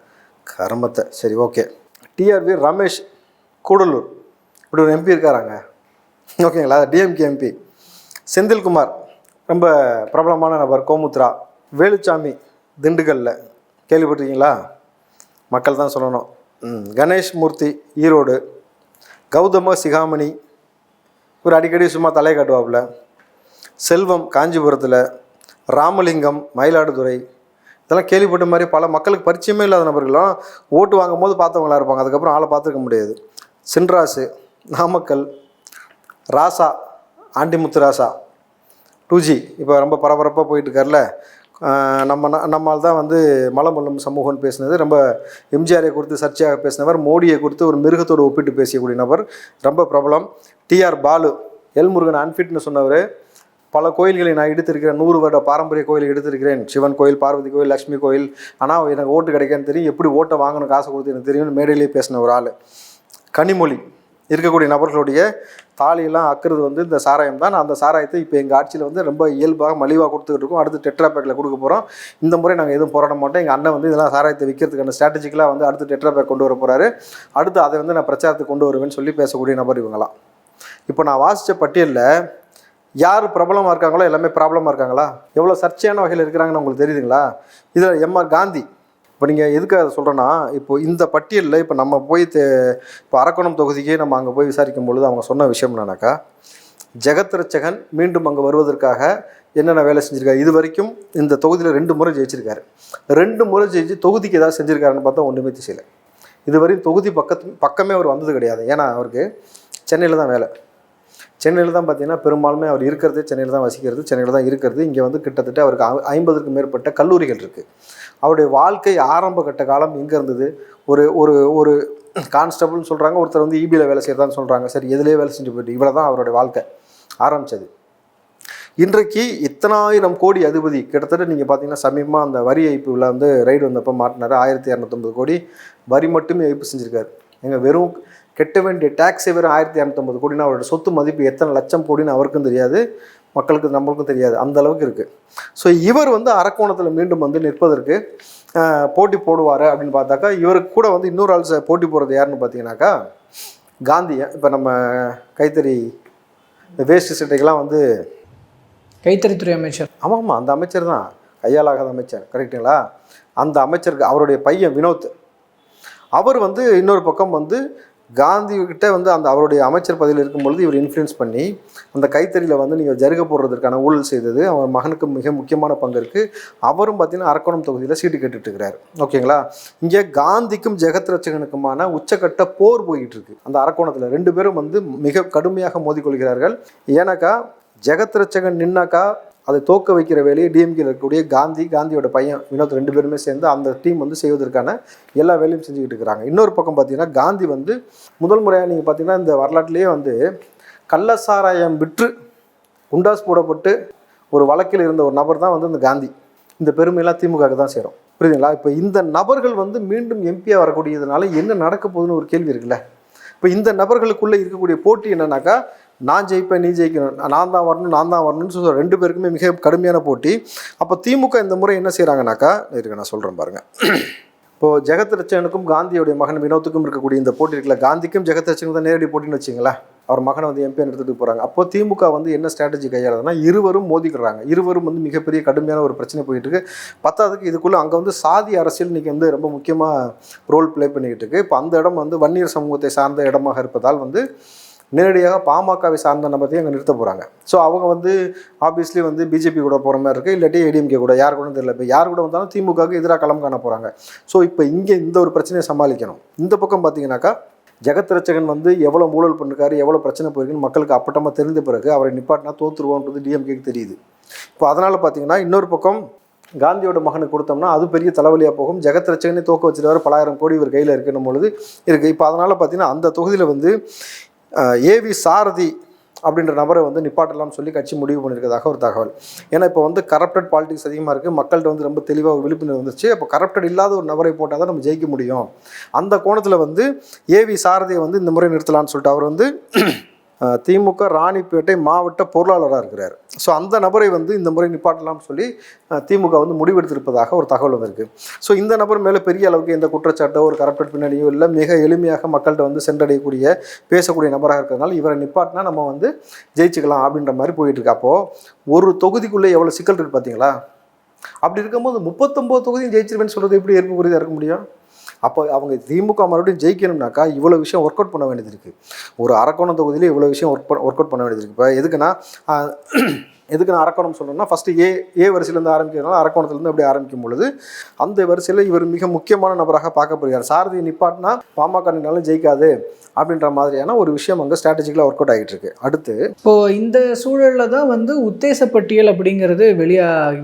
Speaker 2: கர்மத்தை. சரி, ஓகே. டிஆர்பி ரமேஷ் கூடலூர், இப்படி ஒரு எம்பி இருக்காராங்க. ஓகேங்களா? DMK MP. செந்தில்குமார் ரொம்ப பிரபலமான நபர், கோமுத்ரா. வேலுச்சாமி திண்டுக்கல்லில், கேள்விப்பட்டிருக்கீங்களா? மக்கள் தான் சொல்லணும். கணேஷ் மூர்த்தி ஈரோடு. கௌதம சிகாமணி, ஒரு அடிக்கடி சும்மா தலையை காட்டுவாப்புல. செல்வம் காஞ்சிபுரத்தில். ராமலிங்கம் மயிலாடுதுறை. இதெல்லாம் கேள்விப்பட்ட மாதிரி பல மக்களுக்கு பரிச்சயமே இல்லாத நபர்களும் ஓட்டு வாங்கும் போது பார்த்தவங்களா இருப்பாங்க, அதுக்கப்புறம் ஆளை பார்த்துருக்க முடியாது. சின்ராசு நாமக்கல். ராசா ஆண்டிமுத்து ராசா 2G இப்போ ரொம்ப பரபரப்பாக போயிட்டுருக்கார்ல. நம்மால் தான் வந்து மலமல்லும் சமூகம்னு பேசினது, ரொம்ப எம்ஜிஆரை குறித்து சர்ச்சையாக பேசினவர், மோடியை குறித்து ஒரு மிருகத்தோடு ஒப்பிட்டு பேசக்கூடிய நபர், ரொம்ப பிரபலம். டிஆர் பாலு, எல்முருகன் அன்ஃபிட்னு சொன்னவர். பல கோயில்களை நான் எடுத்திருக்கிறேன், 100 வருட பாரம்பரிய கோயிலை எடுத்திருக்கிறேன், சிவன் கோயில், பார்வதி கோயில், லக்ஷ்மி கோயில். ஆனால் எனக்கு ஓட்டு கிடைக்கான்னு தெரியும், எப்படி ஓட்டை வாங்கணும் காசு கொடுத்து எனக்கு தெரியும்னு மேடையிலேயே பேசின ஒரு ஆள். கனிமொழி, இருக்கக்கூடிய நபர்களுடைய தாலியெல்லாம் அக்கிறது வந்து இந்த சாராயம் தான். அந்த சாராயத்தை இப்போ எங்கள் ஆட்சியில் வந்து ரொம்ப இயல்பாக மலிவாக கொடுத்துக்கிட்டு இருக்கோம். அடுத்து டெட்ரா பேக்கில் கொடுக்க போகிறோம். இந்த முறை நாங்கள் எதுவும் போராட மாட்டோம். எங்கள் அண்ணன் வந்து இதெல்லாம் சாராயத்தை விற்கிறதுக்கான ஸ்ட்ராட்டஜிக்கலாக வந்து அடுத்து டெட்ரா பேக் கொண்டு வர போகிறாரு. அடுத்து அதை வந்து நான் பிரச்சாரத்துக்கு கொண்டு வருவேன்னு சொல்லி பேசக்கூடிய நபர் இவங்களாம். இப்போ நான் வாசித்த பட்டியலில் யார் பிரபலமாக இருக்காங்களோ எல்லாமே ப்ராப்ளமாக இருக்காங்களா? எவ்வளோ சர்ச்சையான வகையில் இருக்கிறாங்கன்னு உங்களுக்கு தெரியுதுங்களா? இதில் எம்ஆர் காந்தி. இப்போ நீங்கள் எதுக்கு அதை சொல்கிறேன்னா, இப்போ இந்த பட்டியலில் இப்போ நம்ம போய் இப்போ அரக்கோணம் தொகுதிக்கே நம்ம அங்கே போய் விசாரிக்கும் பொழுது அவங்க சொன்ன விஷயம் என்னன்னாக்கா, ஜெகத் ரட்சகன் மீண்டும் அங்கே வருவதற்காக என்னென்ன வேலை செஞ்சுருக்காரு. இது வரைக்கும் இந்த தொகுதியில் 2 முறை ஜெயிச்சிருக்காரு. 2 முறை ஜெயிச்சு தொகுதிக்கு ஏதாவது செஞ்சுருக்காருன்னு பார்த்தா ஒன்றுமே செய்யலை. இதுவரையும் தொகுதி பக்கமே அவர் வந்தது கிடையாது. ஏன்னா அவருக்கு சென்னையில் தான் வேலை. சென்னையில் தான் பார்த்தீங்கன்னா பெரும்பாலுமே அவர் இருக்கிறது சென்னையில் தான் வசிக்கிறது, சென்னையில் தான் இருக்கிறது. இங்கே வந்து கிட்டத்தட்ட அவருக்கு 50க்கும் மேற்பட்ட கல்லூரிகள் இருக்குது. அவருடைய வாழ்க்கை ஆரம்ப கட்ட காலம் எங்கே இருந்தது? ஒரு ஒரு ஒரு கான்ஸ்டபிள்னு சொல்கிறாங்க, ஒருத்தர் வந்து இபியில் வேலை செய்கிறதான்னு சொல்கிறாங்க. சரி, எதுலேயே வேலை செஞ்சு போயிட்டு இவ்வளோ தான் அவருடைய வாழ்க்கை ஆரம்பித்தது. இன்றைக்கு இத்தனாயிரம் கோடி அதிபதி கிட்டத்தட்ட நீங்கள் பார்த்தீங்கன்னா சமீபமாக அந்த வரி ஏய்ப்புல வந்து ரைடு வந்தப்போ மாட்டினார். 1250 கோடி வரி மட்டுமே ஏய்ப்பு செஞ்சுருக்காரு. எங்கள் வெறும் கெட்ட வேண்டிய டேக்ஸே வெறும் 1250 கோடினா அவரோட சொத்து மதிப்பு எத்தனை லட்சம் கோடின்னு அவருக்கும் தெரியாது, மக்களுக்கு நம்மளுக்கும் தெரியாது, அந்த அளவுக்கு இருக்குது. ஸோ இவர் வந்து அரக்கோணத்தில் மீண்டும் வந்து நிற்பதற்கு போட்டி போடுவார் அப்படின்னு பார்த்தாக்கா, இவருக்கு கூட வந்து இன்னொரு ஆள் போட்டி போடுறது யாருன்னு பார்த்தீங்கன்னாக்கா காந்தியை. இப்போ நம்ம கைத்தறி இந்த வேஷ்டி சட்டைக்கெல்லாம் வந்து
Speaker 3: கைத்தறித்துறை அமைச்சர்.
Speaker 2: ஆமாம், அந்த அமைச்சர் தான், கையாலாகாத அமைச்சர், கரெக்டுங்களா? அந்த அமைச்சருக்கு அவருடைய பையன் வினோத், அவர் வந்து இன்னொரு பக்கம் வந்து காந்திகிட்ட வந்து அந்த அவருடைய அமைச்சர் பதவியில் இருக்கும்பொழுது இவர் இன்ஃப்ளூயன்ஸ் பண்ணி அந்த கைத்தறியில் வந்து நீங்கள் ஜருக போடுறதுக்கான ஊழல் செய்தது அவர் மகனுக்கு மிக முக்கியமான பங்கு இருக்குது. அவரும் பார்த்தீங்கன்னா அரக்கோணம் தொகுதியில் சீட்டு கேட்டுட்டு இருக்கிறார். ஓகேங்களா? இங்கே காந்திக்கும் ஜெகத் ரட்சகனுக்குமான உச்சக்கட்ட போர் போயிட்டு இருக்கு. அந்த அரக்கோணத்தில் 2 பேரும் வந்து மிக கடுமையாக மோதிக்கொள்கிறார்கள். ஏன்னாக்கா ஜெகத் ரட்சகன் நின்னாக்கா அதை தோக்க வைக்கிற வேலையை டிஎம்கேல இருக்கக்கூடிய காந்தியோட பையன் வினோத் 2 பேருமே சேர்ந்து அந்த டீம் வந்து செய்வதற்கான எல்லா வேலையும் செஞ்சுக்கிட்டு இருக்கிறாங்க. இன்னொரு பக்கம் பார்த்தீங்கன்னா காந்தி வந்து முதல் முறையாக நீங்கள் பார்த்தீங்கன்னா இந்த வரலாற்றிலேயே வந்து கள்ளசாராயம் விற்று குண்டாஸ் போடப்பட்டு ஒரு வழக்கில் இருந்த ஒரு நபர் தான் வந்து இந்த காந்தி. இந்த பெருமையெல்லாம் திமுகவுக்கு தான் சேரும். புரியுதுங்களா? இப்போ இந்த நபர்கள் வந்து மீண்டும் எம்பியாக வரக்கூடியதுனால என்ன நடக்க போகுதுன்னு ஒரு கேள்வி இருக்குல்ல. இப்போ இந்த நபர்களுக்குள்ளே இருக்கக்கூடிய போட்டி என்னன்னாக்கா, நான் ஜெயிப்பேன், நீ ஜெயிக்கணும், நான் தான் வரணும்னு சொல்லி 2 பேருக்குமே மிக கடுமையான போட்டி. அப்போ திமுக இந்த முறை என்ன செய்கிறாங்கனாக்கா, இருக்கு நான் சொல்கிறேன் பாருங்கள். இப்போது ஜெகத் ரட்சகனுக்கும் காந்தியோடைய மகன் வினோத்துக்கும் இருக்கக்கூடிய இந்த போட்டி இருக்குல்ல, காந்திக்கும் ஜெகத் ரட்சகனுக்கும் தான் நேரடி போட்டின்னு வச்சிங்களேன். அவர் மகனை வந்து எம்பியாக எடுத்துகிட்டு போகிறாங்க. அப்போது திமுக வந்து என்ன ஸ்ட்ராட்டஜி கையாளுதுன்னா, இருவரும் மோதிக்கிறாங்க. இருவரும் வந்து மிகப்பெரிய கடுமையான ஒரு பிரச்சனை போயிட்டு இருக்கு. பத்தாவதுக்கு இதுக்குள்ளே அங்கே வந்து சாதி அரசியல் இன்றைக்கி வந்து ரொம்ப முக்கியமாக ரோல் ப்ளே பண்ணிக்கிட்டு இருக்கு. இப்போ அந்த இடம் வந்து வன்னியர் சமூகத்தை சார்ந்த இடமாக இருப்பதால் வந்து நேரடியாக பாமகவை சார்ந்த நபரையும் அங்கே நிறுத்த போகிறாங்க. ஸோ அவங்க வந்து ஆப்வியஸ்லி வந்து பிஜேபி கூட போகிற மாதிரி இருக்குது, இல்லாட்டி ஏடிஎம்கே கூட, யார் கூட தெரியல. இப்போ யார் கூட வந்தாலும் திமுகவுக்கு எதிராக களம் காண போகிறாங்க. ஸோ இப்போ இங்கே இந்த ஒரு பிரச்சனையை சமாளிக்கணும். இந்த பக்கம் பார்த்தீங்கன்னாக்கா ஜெகத் ரட்சகன் வந்து எவ்வளோ ஊழல் பண்ணிருக்காரு, எவ்வளோ பிரச்சனை போயிருக்குன்னு மக்களுக்கு அப்பட்டமாக தெரிந்த பிறகு அவரை நிப்பாட்டினா தோற்றுருவோன்றது டிஎம்கேக்கு தெரியுது. இப்போ அதனால் பார்த்தீங்கன்னா இன்னொரு பக்கம் காந்தியோட மகனுக்கு கொடுத்தோம்னா அது பெரிய தலைவலியாக போகும். ஜெகத் ரட்சகனே தோக்க வச்சுருவார், 10,000 கோடி இவர் கையில் இருக்குன்னும் பொழுது இருக்குது. இப்போ அதனால் பார்த்தீங்கன்னா அந்த தொகுதியில் வந்து ஏவி சாரதி அப்படின்ற நபரை வந்து நிப்பாட்டலாம்னு சொல்லி கட்சி முடிவு பண்ணியிருக்கிறதாக ஒரு தகவல். ஏன்னா இப்போ வந்து கரப்டட் பாலிடிக்ஸ் அதிகமாக இருக்குது, மக்கள்கிட்ட வந்து ரொம்ப தெளிவாக ஒரு விழிப்புணர்வு வந்துருச்சு. அப்போ கரப்டட் இல்லாத ஒரு நபரை போட்டால் தான் நம்ம ஜெயிக்க முடியும். அந்த கோணத்தில் வந்து ஏவி சாரதியை வந்து இந்த முறை நிறுத்தலான்னு சொல்லிட்டு அவர் வந்து திமுக ராணிப்பேட்டை மாவட்ட பொருளாளராக இருக்கிறார். ஸோ அந்த நபரை வந்து இந்த முறை நிப்பாட்டலாம்னு சொல்லி திமுக வந்து முடிவெடுத்திருப்பதாக ஒரு தகவல் வந்திருக்கு. ஸோ இந்த நபர் மேலே பெரிய அளவுக்கு எந்த குற்றச்சாட்டோ ஒரு கரப்டட் பின்னணியோ இல்லை, மிக எளிமையாக மக்கள்கிட்ட வந்து சென்றடையக்கூடிய பேசக்கூடிய நபராக இருக்கிறதுனால இவரை நிப்பாட்டினா நம்ம வந்து ஜெயிச்சுக்கலாம் அப்படின்ற மாதிரி போயிட்டுருக்கு. அப்போது ஒரு தொகுதிக்குள்ளே எவ்வளோ சிக்கல் இருக்குது பார்த்தீங்களா? அப்படி இருக்கும்போது 39 தொகுதியும் ஜெயிச்சிருவேன்னு சொல்கிறது எப்படி ஏற்புக்குரியதாக இருக்க முடியும்? அப்போ அவங்க திமுக மறுபடியும் ஜெயிக்கணும்னாக்கா இவ்வளோ விஷயம் ஒர்க் அவுட் பண்ண வேண்டியது இருக்குது. ஒரு அரக்கோணம் தொகுதியிலே இவ்வளோ விஷயம் ஒர்க் அவுட் பண்ண வேண்டியது இருக்குது. இப்போ எதுக்கு நான் அரக்கோணம் சொல்லணும்னா, ஃபஸ்ட்டு ஏ வரிசையிலேருந்து ஆரம்பிக்கிறதுனால அரக்கோணத்துலேருந்து அப்படி ஆரம்பிக்கும் பொழுது அந்த வரிசையில் இவர் மிக முக்கியமான நபராக பார்க்கப்படுகிறார். சாரதியை நிப்பாட்டினா பாமக நின்னாலும் ஜெயிக்காது அப்படின்ற மாதிரியான ஒரு விஷயம் அங்கே ஸ்ட்ராட்டஜிக்கலாக ஒர்க் அவுட் ஆகிட்டு இருக்கு. அடுத்து
Speaker 3: இப்போது இந்த சூழலில் தான் வந்து உத்தேச பட்டியல் அப்படிங்கிறது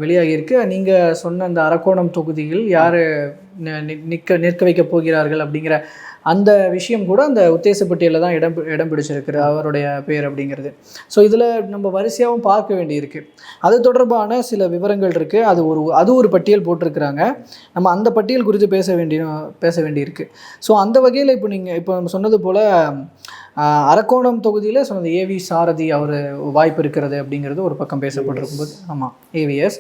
Speaker 3: வெளியாகியிருக்கு. நீங்கள் சொன்ன அந்த அரக்கோணம் தொகுதியில் யார் நிற்க வைக்க போகிறார்கள் அப்படிங்கிற அந்த விஷயம் கூட அந்த உத்தேச பட்டியலில் தான் இடம் பிடிச்சிருக்கு அவருடைய பேர் அப்படிங்கிறது. ஸோ இதில் நம்ம வரிசையாகவும் பார்க்க வேண்டியிருக்கு. அது தொடர்பான சில விவரங்கள் இருக்குது. அது ஒரு பட்டியல் போட்டிருக்கிறாங்க. நம்ம அந்த பட்டியல் குறித்து பேச வேண்டியிருக்கு. ஸோ அந்த வகையில் இப்போ நம்ம சொன்னது போல் அரக்கோணம் தொகுதியில் சொன்னது ஏவி சாரதி அவர் வாய்ப்பு இருக்கிறது அப்படிங்கிறது ஒரு பக்கம் பேசப்பட்டிருக்கும்போது, ஆமாம் ஏவிஎஸ்.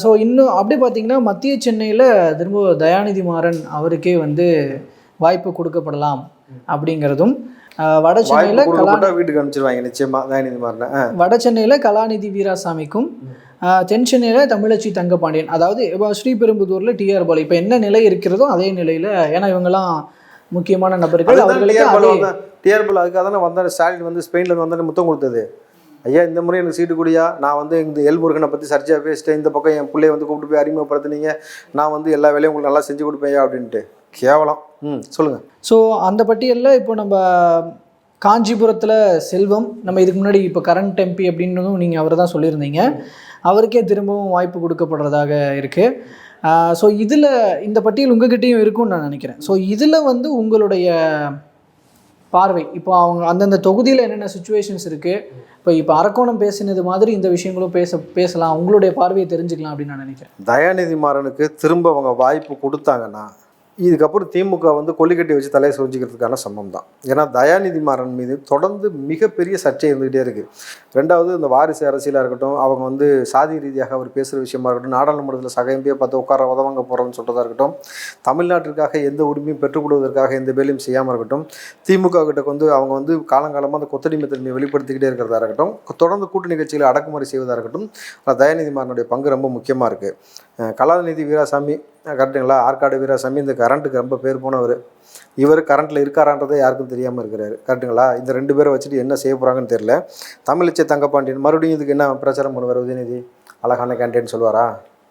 Speaker 3: ஸோ இன்னும் அப்படி பார்த்திங்கன்னா மத்திய சென்னையில் திரும்ப தயாநிதி மாறன் அவருக்கே வந்து வாய்ப்பு கொடுக்கப்படலாம் அப்படிங்கிறதும், வட சென்னையில்
Speaker 2: வீட்டுக்கு அனுப்பிச்சிருவாங்க நிச்சயமா தயாநிதி மாறன்.
Speaker 3: வட சென்னையில் கலாநிதி வீராசாமிக்கும், தென் சென்னையில் தமிழச்சி தங்கபாண்டியன், அதாவது இப்போ ஸ்ரீபெரும்புதூரில் டிஆர் பாலு. இப்போ என்ன நிலை இருக்கிறதோ அதே நிலையில், ஏன்னா இவங்கெல்லாம் முக்கியமான நபர்கள்.
Speaker 2: டிஆர் பாலு அதுக்காக தானே வந்தார். ஸ்டாலின் வந்து ஸ்பெயினில் வந்தால் முத்தம் கொடுத்தது. ஐயா இந்த முறை எனக்கு சீட்டு கூடியா, நான் வந்து இந்த எல்முருகனை பற்றி சர்ச்சையாக பேசிட்டேன், இந்த பக்கம் என் பிள்ளைய வந்து கூப்பிட்டு போய் அறிமுகப்படுத்தினீங்க, நான் வந்து எல்லா வேலையும் உங்களுக்கு நல்லா செஞ்சு கொடுப்பேன் அப்படின்ட்டு. கேவலம். சொல்லுங்கள்.
Speaker 3: ஸோ அந்த பட்டியலில் இப்போ நம்ம காஞ்சிபுரத்தில் செல்வம், நம்ம இதுக்கு முன்னாடி இப்போ கரண்ட் எம்பி அப்படின்றதும் நீங்கள் அவர் தான் சொல்லியிருந்தீங்க, அவருக்கே திரும்பவும் வாய்ப்பு கொடுக்கப்படுறதாக இருக்குது. ஸோ இதில் இந்த பட்டியல் உங்ககிட்டையும் இருக்கும்னு நான் நினைக்கிறேன். ஸோ இதில் வந்து உங்களுடைய பார்வை, இப்போ அவங்க அந்தந்த தொகுதியில் என்னென்ன சுச்சுவேஷன்ஸ் இருக்குது, இப்போ அரக்கோணம் பேசினது மாதிரி இந்த விஷயங்களும் பேசலாம், உங்களுடைய பார்வையை தெரிஞ்சுக்கலாம் அப்படின்னு நான் நினைக்கிறேன்.
Speaker 2: தயாநிதி மாறனுக்கு திரும்ப அவங்க வாய்ப்பு கொடுத்தாங்கன்னா இதுக்கப்புறம் திமுக வந்து கொல்லிக்கட்டி வச்சு தலையை சொரிஞ்சிக்கிறதுக்கான சம்பவம் தான். ஏன்னா தயாநிதி மாறன் மீது தொடர்ந்து மிகப்பெரிய சர்ச்சை இருந்துகிட்டே இருக்குது. ரெண்டாவது இந்த வாரிசு அரசியலாக இருக்கட்டும், அவங்க வந்து சாதி ரீதியாக அவர் பேசுகிற விஷயமா இருக்கட்டும், நாடாளுமன்றத்தில் சக எம்பியை பார்த்து உட்கார உதவாங்க போகிறோன்னு சொல்கிறதா இருக்கட்டும், தமிழ்நாட்டிற்காக எந்த உரிமையும் பெற்றுக் கொடுவதற்காக எந்த வேலையும் செய்யாமல் இருக்கட்டும், திமுக கிட்ட வந்து அவங்க வந்து காலங்காலமாக அந்த கொத்தடிமை தன்மையை வெளிப்படுத்திக்கிட்டே இருக்கிறதா இருக்கட்டும், தொடர்ந்து கூட்டு நிகழ்ச்சிகளை அடக்குமுறை செய்வதாக இருக்கட்டும், தயாநிதி மாறனுடைய பங்கு ரொம்ப முக்கியமாக இருக்குது. கலாநிதி வீராசாமி கரெக்டுங்களா, ஆற்காடு வீராசாமி இந்த கரண்ட்டுக்கு ரொம்ப பேர் போனவர். இவர் கரண்ட்டில் இருக்காரான்றதை யாருக்கும் தெரியாமல் இருக்கிறாரு. கரெக்டுங்களா, இந்த 2 பேரை வச்சுட்டு என்ன செய்ய போகிறாங்கன்னு தெரியல. தமிழிச்சை தங்கப்பாண்டியன் மறுபடியும் இதுக்கு என்ன பிரச்சாரம் பண்ணுவார்? உதயநிதி அழகான கேண்டேன்னு சொல்லுவாரா?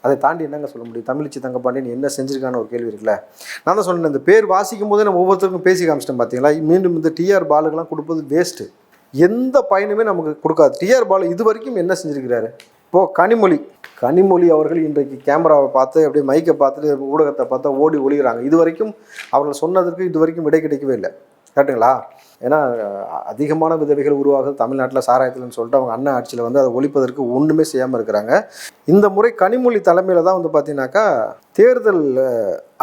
Speaker 2: அதை தாண்டி என்னங்க சொல்ல முடியும்? தமிழிச்சை தங்கப்பாண்டியன் என்ன செஞ்சுருக்கான்னு ஒரு கேள்வி இருக்குல்ல. நான் தான் சொன்னேன், இந்த பேர் வாசிக்கும் போதே நம்ம ஒவ்வொருத்தருக்கும் பேசி காமிச்சிட்டேன். பார்த்தீங்களா, மீண்டும் இந்த டிஆர் பாலுக்கெல்லாம் கொடுப்பது வேஸ்ட்டு, எந்த பயனுமே நமக்கு கொடுக்காது. டிஆர் பாலு இது வரைக்கும் என்ன செஞ்சுருக்கிறாரு? இப்போது கனிமொழி அவர்கள் இன்றைக்கு கேமராவை பார்த்து அப்படியே மைக்கை பார்த்துட்டு ஊடகத்தை பார்த்தா ஓடி ஒளிகிறாங்க. இது வரைக்கும் அவர்கள் சொன்னதற்கு இது வரைக்கும் விடை கிடைக்கவே இல்லை. கரெக்டுங்களா? ஏன்னா அதிகமான விதவைகள் உருவாகுது தமிழ்நாட்டில் சாராயத்தில்னு சொல்லிட்டு அவங்க அண்ணன் ஆட்சியில் வந்து அதை ஒழிப்பதற்கு ஒன்றுமே செய்யாமல் இருக்கிறாங்க. இந்த முறை கனிமொழி தலைமையில் தான் வந்து பார்த்தீங்கன்னாக்கா தேர்தல்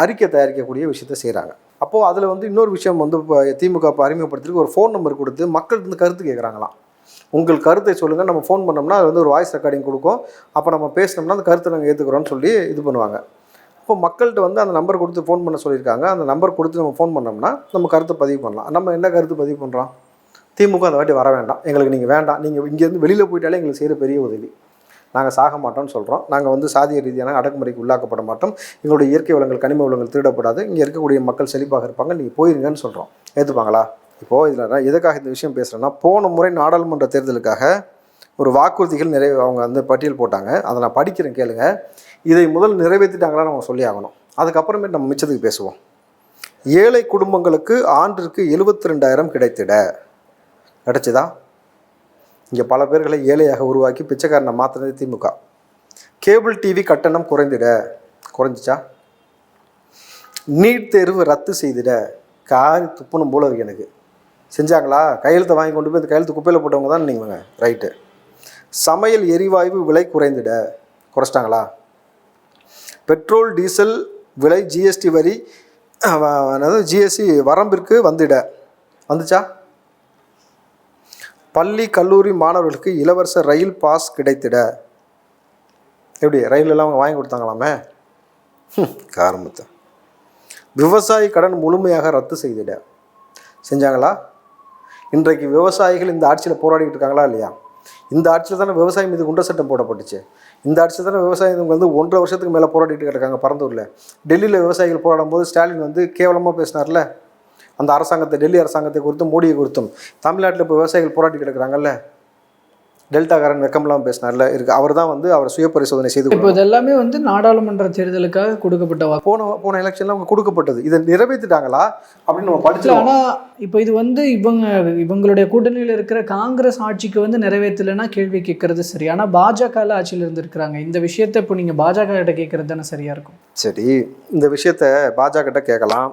Speaker 2: அறிக்கை தயாரிக்கக்கூடிய விஷயத்தை செய்கிறாங்க. அப்போது அதில் வந்து இன்னொரு விஷயம் வந்து இப்போ திமுக அறிமுகப்படுத்திட்டு ஒரு ஃபோன் நம்பர் கொடுத்து மக்கள் வந்து கருத்து கேட்குறாங்களாம். உங்கள் கருத்தை சொல்லுங்கள், நம்ம ஃபோன் பண்ணோம்னா அது வந்து ஒரு வாய்ஸ் ரெக்கார்டிங் கொடுக்கும், அப்போ நம்ம பேசினோம்னா அந்த கருத்தை நாங்கள் ஏற்றுக்கிறோன்னு சொல்லி இது பண்ணுவாங்க. இப்போ மக்கள்கிட்ட வந்து அந்த நம்பர் கொடுத்து ஃபோன் பண்ண சொல்லியிருக்காங்க. அந்த நம்பர் கொடுத்து நம்ம ஃபோன் பண்ணோம்னா நம்ம கருத்தை பதிவு பண்ணலாம். நம்ம என்ன கருத்து பதிவு பண்ணுறோம்? திமுக அந்த வாட்டி வர வேண்டாம், எங்களுக்கு நீங்கள் வேண்டாம், நீங்கள் இங்கேருந்து வெளியில் போயிட்டாலே எங்களுக்கு செய்கிற பெரிய உதவி, நாங்கள் சாக மாட்டோம்னு சொல்கிறோம், நாங்கள் வந்து சாதிய ரீதியான அடக்குமுறைக்கு உள்ளாக்கப்பட மாட்டோம், எங்களுடைய இயற்கை வளங்கள் கனிம வளங்கள் திருடப்படாது, இங்கே இருக்கக்கூடிய மக்கள் செழிப்பாக இருப்பாங்க, நீங்கள் போயிருங்கன்னு சொல்கிறோம். ஏற்றுப்பாங்களா? இப்போது இதில் நான் எதுக்காக இந்த விஷயம் பேசுகிறேன்னா, போன முறை நாடாளுமன்ற தேர்தலுக்காக ஒரு வாக்குறுதிகள் அவங்க வந்து பட்டியல் போட்டாங்க. அதை நான் படிக்கிறேன் கேளுங்க. இதை முதல் நிறைவேற்றிட்டாங்களா நம்ம சொல்லி ஆகணும், அதுக்கப்புறமே நம்ம மிச்சத்துக்கு பேசுவோம். ஏழை குடும்பங்களுக்கு ஆண்டிற்கு 72,000 கிடைத்திட கிடைச்சதா? இங்கே பல பேர்களை ஏழையாக உருவாக்கி பிச்சைக்காரனை மாற்றினது திமுக. கேபிள் டிவி கட்டணம் குறைஞ்சிச்சா? நீட் தேர்வு ரத்து செய்திட காரி துப்பணும் போல இருக்கு எனக்கு. செஞ்சாங்களா? கையெழுத்தை வாங்கி கொண்டு போய் இந்த கையெழுத்து குப்பையில் போட்டவங்க தான் நீங்கள். ரைட்டு. சமையல் எரிவாயு விலை குறைச்சிட்டாங்களா? பெட்ரோல் டீசல் விலை ஜிஎஸ்டி வரி ஜிஎஸ்டி வரம்பிற்கு வந்துச்சா? பள்ளி கல்லூரி மாணவர்களுக்கு இலவச ரயில் பாஸ் கிடைத்திட எப்படி ரயிலெல்லாம் அவங்க வாங்கி கொடுத்தாங்களாமே காரணத்தை. விவசாய கடன் முழுமையாக ரத்து செய்திட செஞ்சாங்களா? இன்றைக்கு விவசாயிகள் இந்த ஆட்சியில் போராடிக்கிட்டு இருக்காங்களா இல்லையா? இந்த ஆட்சியில் தானே விவசாயம் மீது குண்ட சட்டம் போடப்பட்டுச்சு. இந்த ஆட்சியில் தானே விவசாயம் வந்து 1.5 வருஷத்துக்கு மேலே போராடிட்டு இருக்காங்க பரந்தூரில். டெல்லியில் விவசாயிகள் போராடும் போது ஸ்டாலின் வந்து கேவலமாக பேசினார்ல, அந்த அரசாங்கத்தை, டெல்லி அரசாங்கத்தை குறித்தும் மோடியை குறித்தும். தமிழ்நாட்டில் இப்போ விவசாயிகள் போராட்டி கிடக்குறாங்கல்ல, டெல்டாக்காரன் வெக்கம்லாம் பேசினார்ல இருக்குது. அவர் தான் வந்து அவர் சுய பரிசோதனை செய்து. இப்போ
Speaker 3: இதெல்லாமே வந்து நாடாளுமன்ற தேர்தலுக்காக கொடுக்கப்பட்ட
Speaker 2: போன எலெக்ஷன்ல அவங்க கொடுக்கப்பட்டது. இதை நிறைவேற்றிட்டாங்களா அப்படின்னு நம்ம படிச்சோம்.
Speaker 3: ஆனால் இப்போ இது வந்து இவங்களுடைய கூட்டணியில் இருக்கிற காங்கிரஸ் ஆட்சிக்கு வந்து நிறைவேற்றலைன்னா கேள்வி கேட்கறது சரி. ஆனால் பாஜக ஆட்சியில் இருந்திருக்கிறாங்க. இந்த விஷயத்தை இப்போ நீங்கள் பாஜக கிட்ட கேட்கறது தானே சரியாக இருக்கும்.
Speaker 2: சரி, இந்த விஷயத்த பாஜக கிட்ட கேட்கலாம்.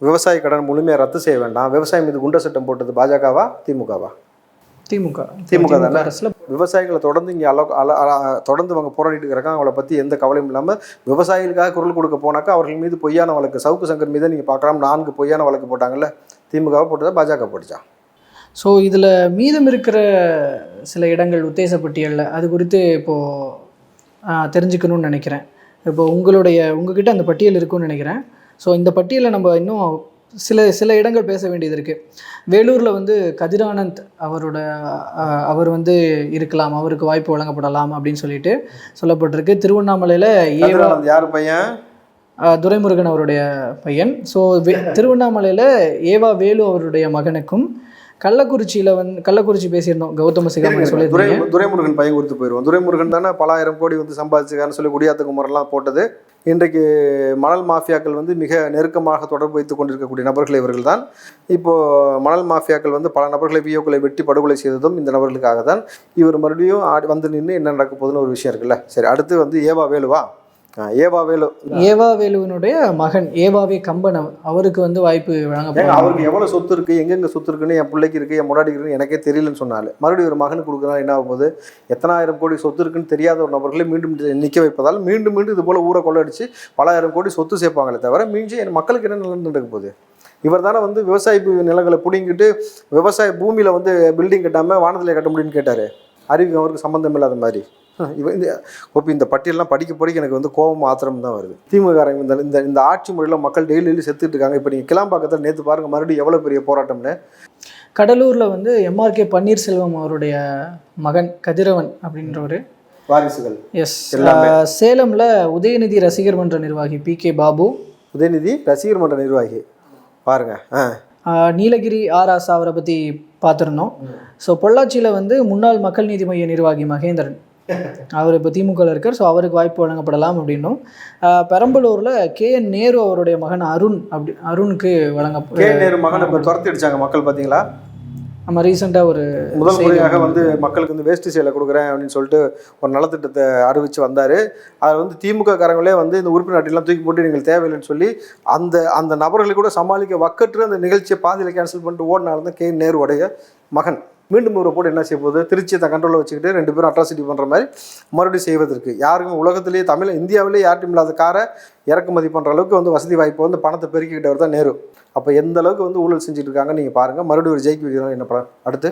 Speaker 2: விவசாய கடன் முழுமையாக ரத்து செய்ய வேண்டாம், விவசாயம் மீது குண்ட சட்டம் போட்டது பாஜகவா திமுகவா? திமுக தானே. விவசாயிகளை தொடர்ந்து இங்கே தொடர்ந்து அவங்க போராடிட்டு இருக்கிறாங்க. அவங்கள பற்றி எந்த கவலையும் இல்லாமல் விவசாயிகளுக்காக குரல் கொடுக்க போனாக்கா அவர்கள் மீது பொய்யான வழக்கு, சவுக்கு சங்கர் மீது நீங்கள் பார்க்கலாம் 4 பொய்யான வழக்கு போட்டாங்கல்ல. திமுகவை போட்டதா பாஜக போட்டுச்சா?
Speaker 3: ஸோ இதில் மீதம் இருக்கிற சில இடங்கள் உத்தேச பட்டியலில் அது குறித்து இப்போது தெரிஞ்சுக்கணும்னு நினைக்கிறேன். இப்போ உங்ககிட்ட அந்த பட்டியல் இருக்குன்னு நினைக்கிறேன். ஸோ இந்த பட்டியலை நம்ம இன்னும் சில இடங்கள் பேச வேண்டியது இருக்குது. வேலூரில் வந்து கதிரானந்த் அவர் வந்து இருக்கலாம், அவருக்கு வாய்ப்பு வழங்கப்படலாம் அப்படின்னு சொல்லிட்டு சொல்லப்பட்டிருக்கு. திருவண்ணாமலையில்
Speaker 2: யார் பையன்?
Speaker 3: துரைமுருகன் அவருடைய பையன். ஸோ திருவண்ணாமலையில் ஏவா வேலு அவருடைய மகனுக்கும், கள்ளக்குறிச்சி பேசியிருந்தோம் கௌதம சிகாமணி சொல்லி
Speaker 2: துரைமுருகன் பையன் குறித்து போயிடுவோம். துரைமுருகன் தானே பல ஆயிரம் கோடி வந்து சம்பாதிச்சுக்கான்னு சொல்லி குடியாத்த குமரெல்லாம் போட்டது. இன்றைக்கு மணல் மாஃபியாக்கள் வந்து மிக நெருக்கமாக தொடர்பு வைத்துக் கொண்டிருக்கக்கூடிய நபர்கள் இவர்கள் தான். இப்போது மணல் மாஃபியாக்கள் வந்து பல நபர்களை வியோக்களை வெட்டி படுகொலை செய்ததும் இந்த நபர்களுக்காக தான். இவர் மறுபடியும் வந்து நின்று என்ன நடக்க போகுதுன்னு ஒரு விஷயம் இருக்குல்ல. சரி, அடுத்து வந்து ஏவா வேலுவா
Speaker 3: ஏவா வேலுவினுடைய மகன் ஏவாவே கம்பன் அவருக்கு வந்து வாய்ப்பு வழங்கப்படும்.
Speaker 2: அவருக்கு எவ்வளோ சொத்து இருக்குது, எங்கெங்கே சொத்து இருக்குன்னு என் பிள்ளைக்கு இருக்குது, என் முன்னாடி இருக்குன்னு எனக்கே தெரியலன்னு சொன்னாலும் மறுபடியும் ஒரு மகனுக்கு கொடுக்குறா என்ன ஆகும் போது, எத்தனாயிரம் கோடி சொத்து இருக்குன்னு தெரியாத ஒரு நபர்களே மீண்டும் நிற்க வைப்பதால் மீண்டும் இது போல் ஊரை கொள்ளடிச்சு பல ஆயிரம் கோடி சொத்து சேர்ப்பாங்களே தவிர மீஞ்சி என் மக்களுக்கு என்ன நிலம் நடக்க போகுது? இவர் தானே வந்து விவசாய நிலங்களை பிடிங்கிட்டு விவசாய பூமியில் வந்து பில்டிங் கட்டாமல் வானத்தில் கட்ட முடியும்னு கேட்டார். அறிவு அவருக்கு சம்மந்தம் இல்லாத மாதிரி. இந்த பட்டியலாம் படிக்க எனக்கு வந்து கோபம் ஆத்திரம் தான் வருது. திமுக இந்த ஆட்சி முறையில் மக்கள் டெய்லி செத்துட்டு இருக்காங்க. இப்போ நீங்கள் கிளாம்பாக்கத்தில் நேற்று பாருங்கள், மறுபடியும் எவ்வளோ பெரிய போராட்டம்னு.
Speaker 3: கடலூரில் வந்து MRK பன்னீர்செல்வம் அவருடைய மகன் கதிரவன் அப்படின்றவர்
Speaker 2: வாரிசுகள்.
Speaker 3: எஸ். சேலமில் உதயநிதி ரசிகர் மன்ற நிர்வாகி PK பாபு.
Speaker 2: உதயநிதி ரசிகர் மன்ற நிர்வாகி பாருங்க.
Speaker 3: நீலகிரி ஆராசா அவரை பற்றி பார்த்துருந்தோம். ஸோ பொள்ளாச்சியில் வந்து முன்னாள் மக்கள் நீதி மைய நிர்வாகி மகேந்திரன் அவர் இப்போ திமுகவில் இருக்கார். ஸோ அவருக்கு வாய்ப்பு வழங்கப்படலாம் அப்படின்னும். பெரம்பலூரில் KN நேரு அவருடைய மகன் அருணுக்கு
Speaker 2: நேரு மகன் இப்போ துரத்தி அடிச்சாங்க மக்கள். பார்த்தீங்களா?
Speaker 3: நம்ம ரீசெண்டாக ஒரு
Speaker 2: முதல் முறையாக வந்து மக்களுக்கு வந்து வேஷ்டி சேலை கொடுக்குறேன் அப்படின்னு சொல்லிட்டு ஒரு நலத்திட்டத்தை அறிவித்து வந்தார். அதில் வந்து திமுக காரங்களே வந்து இந்த உறுப்பினர் அட்டையெல்லாம் தூக்கி போட்டு நீங்கள் தேவையில்லைன்னு சொல்லி அந்த நபர்களை கூட சமாளிக்க வக்கற்று அந்த நிகழ்ச்சியை பாதியில் கேன்சல் பண்ணிட்டு ஓடினாலும் தான் KN நேருடைய மகன் மீண்டும் ஒரு போட்டு என்ன செய்ய போகுது, திருச்சியை தான் கண்ட்ரோலில் வச்சுக்கிட்டு 2 பேரும் அட்ராசிட்டி பண்ணுற மாதிரி மறுபடியும் செய்வதற்கு யாருக்கும் உலகத்திலேயே இந்தியாவிலேயே யார்ட்டும் இல்லாத காரை இறக்குமதி பண்ணுற அளவுக்கு வந்து வசதி வாய்ப்பு வந்து பணத்தை பெருக்கிக்கிட்டவர் தான் நேரு. அப்போ எந்த அளவுக்கு வந்து ஊழல் செஞ்சுட்டு இருக்காங்க நீங்கள் பாருங்கள். மறுபடியும் ஒரு ஜெயிக்க வைக்கிறாங்க. என்ன படம் அடுத்து?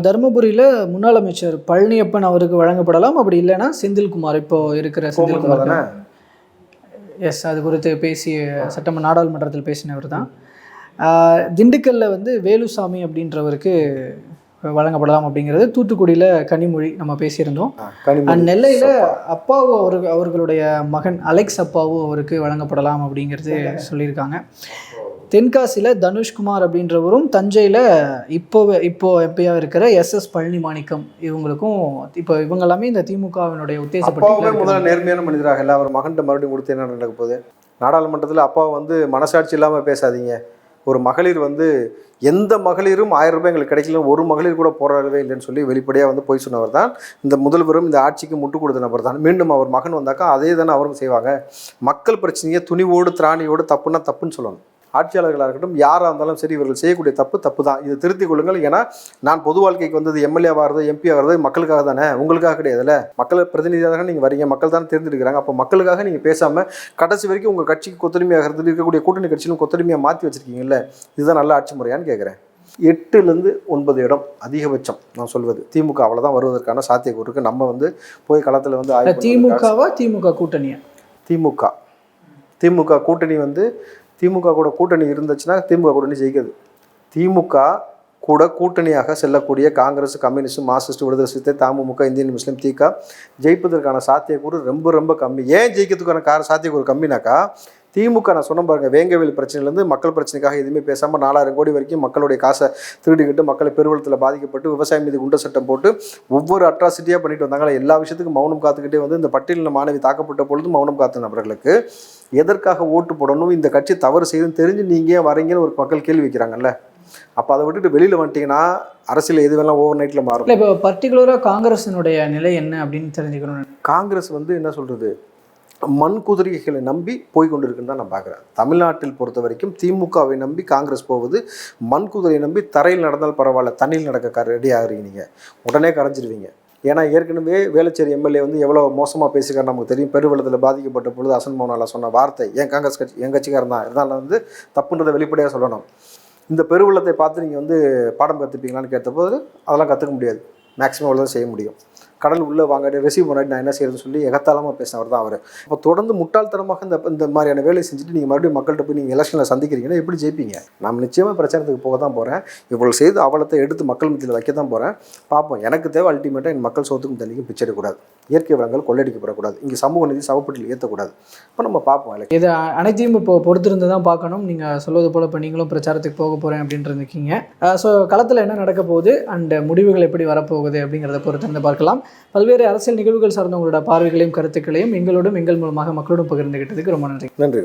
Speaker 3: தருமபுரியில் முன்னாள் அமைச்சர் பழனியப்பன் அவருக்கு வழங்கப்படலாம். அப்படி இல்லைன்னா செந்தில்குமார், இப்போ இருக்கிற செந்தில்குமார் தானே. எஸ், அது குறித்து பேசிய நாடாளுமன்றத்தில் பேசினவர் தான். திண்டுக்கல்லில் வந்து வேலுசாமி அப்படின்றவருக்கு வழங்கப்படலாம் அப்படிங்கிறது. தூத்துக்குடியில் கனிமொழி நம்ம பேசியிருந்தோம். நெல்லையில் அப்பாவு அவர்களுடைய மகன் அலெக்ஸ் அப்பாவு அவருக்கு வழங்கப்படலாம் அப்படிங்கிறது சொல்லியிருக்காங்க. தென்காசியில் தனுஷ்குமார் அப்படின்றவரும், தஞ்சையில் இப்போ எம்பியாக இருக்கிற SS பழனி மாணிக்கம் இவங்களுக்கும் இப்போ இவங்க எல்லாமே இந்த திமுகவினுடைய உத்தேசப்பட்டு
Speaker 2: முதல்ல நேர்மையான மனிதராக இல்லை. அவர் மகன்கிட்ட மறுபடியும் கொடுத்து என்ன நடக்க போகுது? நாடாளுமன்றத்தில் அப்பாவை வந்து மனசாட்சி இல்லாமல் பேசாதீங்க. ஒரு மகளிர் வந்து எந்த மகளிரும் 1000 ரூபாய் எங்களுக்கு கிடைக்கல, ஒரு மகளிர் கூட போராடவே இல்லைன்னு சொல்லி வெளிப்படையாக வந்து போய் சொன்னவர் தான் இந்த முதல்வரும் இந்த ஆட்சிக்கு முட்டு கொடுத்த நபர் தான். மீண்டும் அவர் மகன் வந்தாக்கா அதே தானே அவரும் செய்வாங்க. மக்கள் பிரச்சனையை துணிவோடு திராணியோடு தப்புன்னா தப்புன்னு சொல்லணும். ஆட்சியாளர்களாக இருக்கட்டும், யாராக இருந்தாலும் சரி, இவர்கள் செய்யக்கூடிய தப்பு தான். இதை திருத்திக் கொள்ளுங்கள். ஏன்னா நான் பொது வாழ்க்கைக்கு வந்தது MLA ஆகிறது, MP ஆகிறது மக்களுக்காக தானே, உங்களுக்காக கிடையாதுல்ல. மக்கள் பிரதிநிதியாக நீங்கள் வரீங்க, மக்கள் தானே தேர்ந்தெடுக்கிறாங்க. அப்போ மக்களுக்காக நீங்கள் பேசாமல் கடைசி வரைக்கும் உங்கள் கட்சிக்கு கொத்தடிமையாக இருந்து இருக்கக்கூடிய கூட்டணி கட்சியிலும் கொத்தடிமையாக மாற்றி வச்சுருக்கீங்கல்ல, இதுதான் நல்ல ஆட்சி முறையான்னு கேட்குறேன். 8லேருந்து 9 இடம் அதிகபட்சம் நான் சொல்வது. திமுக அவ்வளோதான் வருவதற்கான சாத்தியக்கூறு இருக்குது. நம்ம வந்து போய் களத்தில் வந்து
Speaker 3: திமுக கூட்டணியா?
Speaker 2: திமுக கூட்டணி வந்து திமுக கூட கூட்டணி இருந்துச்சுன்னா திமுக கூட்டணி ஜெயிக்காது. திமுக கூட கூட்டணியாக செல்லக்கூடிய காங்கிரஸ், கம்யூனிஸ்ட், மார்க்சிஸ்ட், விடுதலை சிறுத்தை, தமுமுக, இந்தியன் முஸ்லீம், திக ஜெயிப்பதற்கான சாத்தியக்கூறு ரொம்ப ரொம்ப கம்மி. ஏன் ஜெயிக்கிறதுக்கான சாத்தியக்கூறு கம்மினாக்கா, திமுக நான் சொன்ன பாருங்கள், வேங்கவேல் பிரச்சனையிலேருந்து மக்கள் பிரச்சனைக்காக எதுவுமே பேசாமல் 4000 கோடி வரைக்கும் மக்களுடைய காசை திருடிக்கிட்டு மக்களை பெருவெள்ளத்தில் பாதிக்கப்பட்டு விவசாயம் மீது குண்ட சட்டம் போட்டு ஒவ்வொரு அட்ராசிட்டியாக பண்ணிட்டு வந்தாங்களா, எல்லா விஷயத்துக்கும் மௌனம் காத்துக்கிட்டே வந்து இந்த பட்டியலில் மாணவி தாக்கப்பட்ட பொழுது மௌனம் காத்த நபர்களுக்கு எதற்காக ஓட்டு போடணும், இந்த கட்சி தவறு செய்யுதுன்னு தெரிஞ்சு நீங்கள் வரீங்கன்னு ஒரு மக்கள் கேள்வி வைக்கிறாங்கல்ல. அப்போ அதை விட்டுட்டு வெளியில் வந்துட்டிங்கன்னா அரசியல் எது வேணாலும் ஓவர் நைட்டில் மாறும்.
Speaker 3: இப்போ பர்டிகுலராக காங்கிரஸினுடைய நிலை என்ன அப்படின்னு தெரிஞ்சுக்கணும்.
Speaker 2: காங்கிரஸ் வந்து என்ன சொல்கிறது, மண் குதிரைகளை நம்பி போய்கொண்டு இருக்குன்னு தான் நான் பார்க்குறேன். தமிழ்நாட்டில் பொறுத்த வரைக்கும் திமுகவை நம்பி காங்கிரஸ் போகுது. மண் குதிரையை நம்பி தரையில் நடந்தால் பரவாயில்ல, தண்ணியில் நடக்க ரெடி ஆகுறீங்க, நீங்கள் உடனே கரைஞ்சிருவீங்க. ஏன்னா ஏற்கனவே வேளச்சேரி MLA வந்து எவ்வளோ மோசமாக பேசிக்கார் நமக்கு தெரியும். பெருவெள்ளத்தில் பாதிக்கப்பட்ட பொழுது அசன் மோனாலா சொன்ன வார்த்தை, என் காங்கிரஸ் கட்சி என் கட்சிக்காரன் தான், இதனால் வந்து தப்புன்றதை வெளிப்படையாக சொல்லணும். இந்த பெருவெள்ளத்தை பார்த்து நீங்கள் வந்து பாடம் கற்றுப்பீங்களான்னு கேட்டபோது அதெல்லாம் கற்றுக்க முடியாது. மேக்ஸிமம் அவ்வளோதான் செய்ய முடியும். கடல் உள்ளே வாங்க ரிசீவ் பண்ணாட்டி நான் என்ன செய்யறதுன்னு சொல்லி எகத்தாளமாக பேசினவர் தான் அவர். அப்போ தொடர்ந்து முட்டாள்தனமாக இந்த மாதிரியான வேலையை செஞ்சுட்டு நீங்கள் மறுபடியும் மக்கள்கிட்ட போய் நீங்கள் எலெக்ஷனில் சந்திக்கிறீங்கன்னா எப்படி ஜெயிப்பீங்க? நான் நிச்சயமாக பிரச்சாரத்துக்கு போக தான் போகிறேன். இவ்வளோ செய்து அவலத்தை எடுத்து மக்கள் மத்தியில் வைக்க தான் போகிறேன். பார்ப்போம். எனக்கு தேவை அல்டிமேட்டாக என் மக்கள் சோத்துக்கும் தண்ணிக்கும் பிச்சை எடுக்கக்கூடாது, இயற்கை வளங்கள் கொள்ளையடிக்கப்படக்கூடாது, இங்கே சமூக நீதி சவப்பட்டியில் ஏற்றக்கூடாது. இப்போ நம்ம பார்ப்போம்.
Speaker 3: இது அனைத்தையும் இப்போ பொறுத்திருந்து தான் பார்க்கணும். நீங்கள் சொல்வது போல் இப்போ நீங்களும் பிரச்சாரத்துக்கு போக போகிறேன் அப்படின்ட்டு இருக்கீங்க. ஸோ களத்தில் என்ன நடக்க போகுது அண்ட் முடிவுகள் எப்படி வரப்போகுது அப்படிங்கிறத பொறுத்திருந்து பார்க்கலாம். பல்வேறு அரசியல் நிகழ்வுகள் சார்ந்த உங்களோட பார்வைகளையும் கருத்துக்களையும் எங்களோடும் எங்கள் மூலமாக மக்களோடும் பகிர்ந்துகிட்டதுக்கு ரொம்ப நன்றி.
Speaker 2: நன்றி.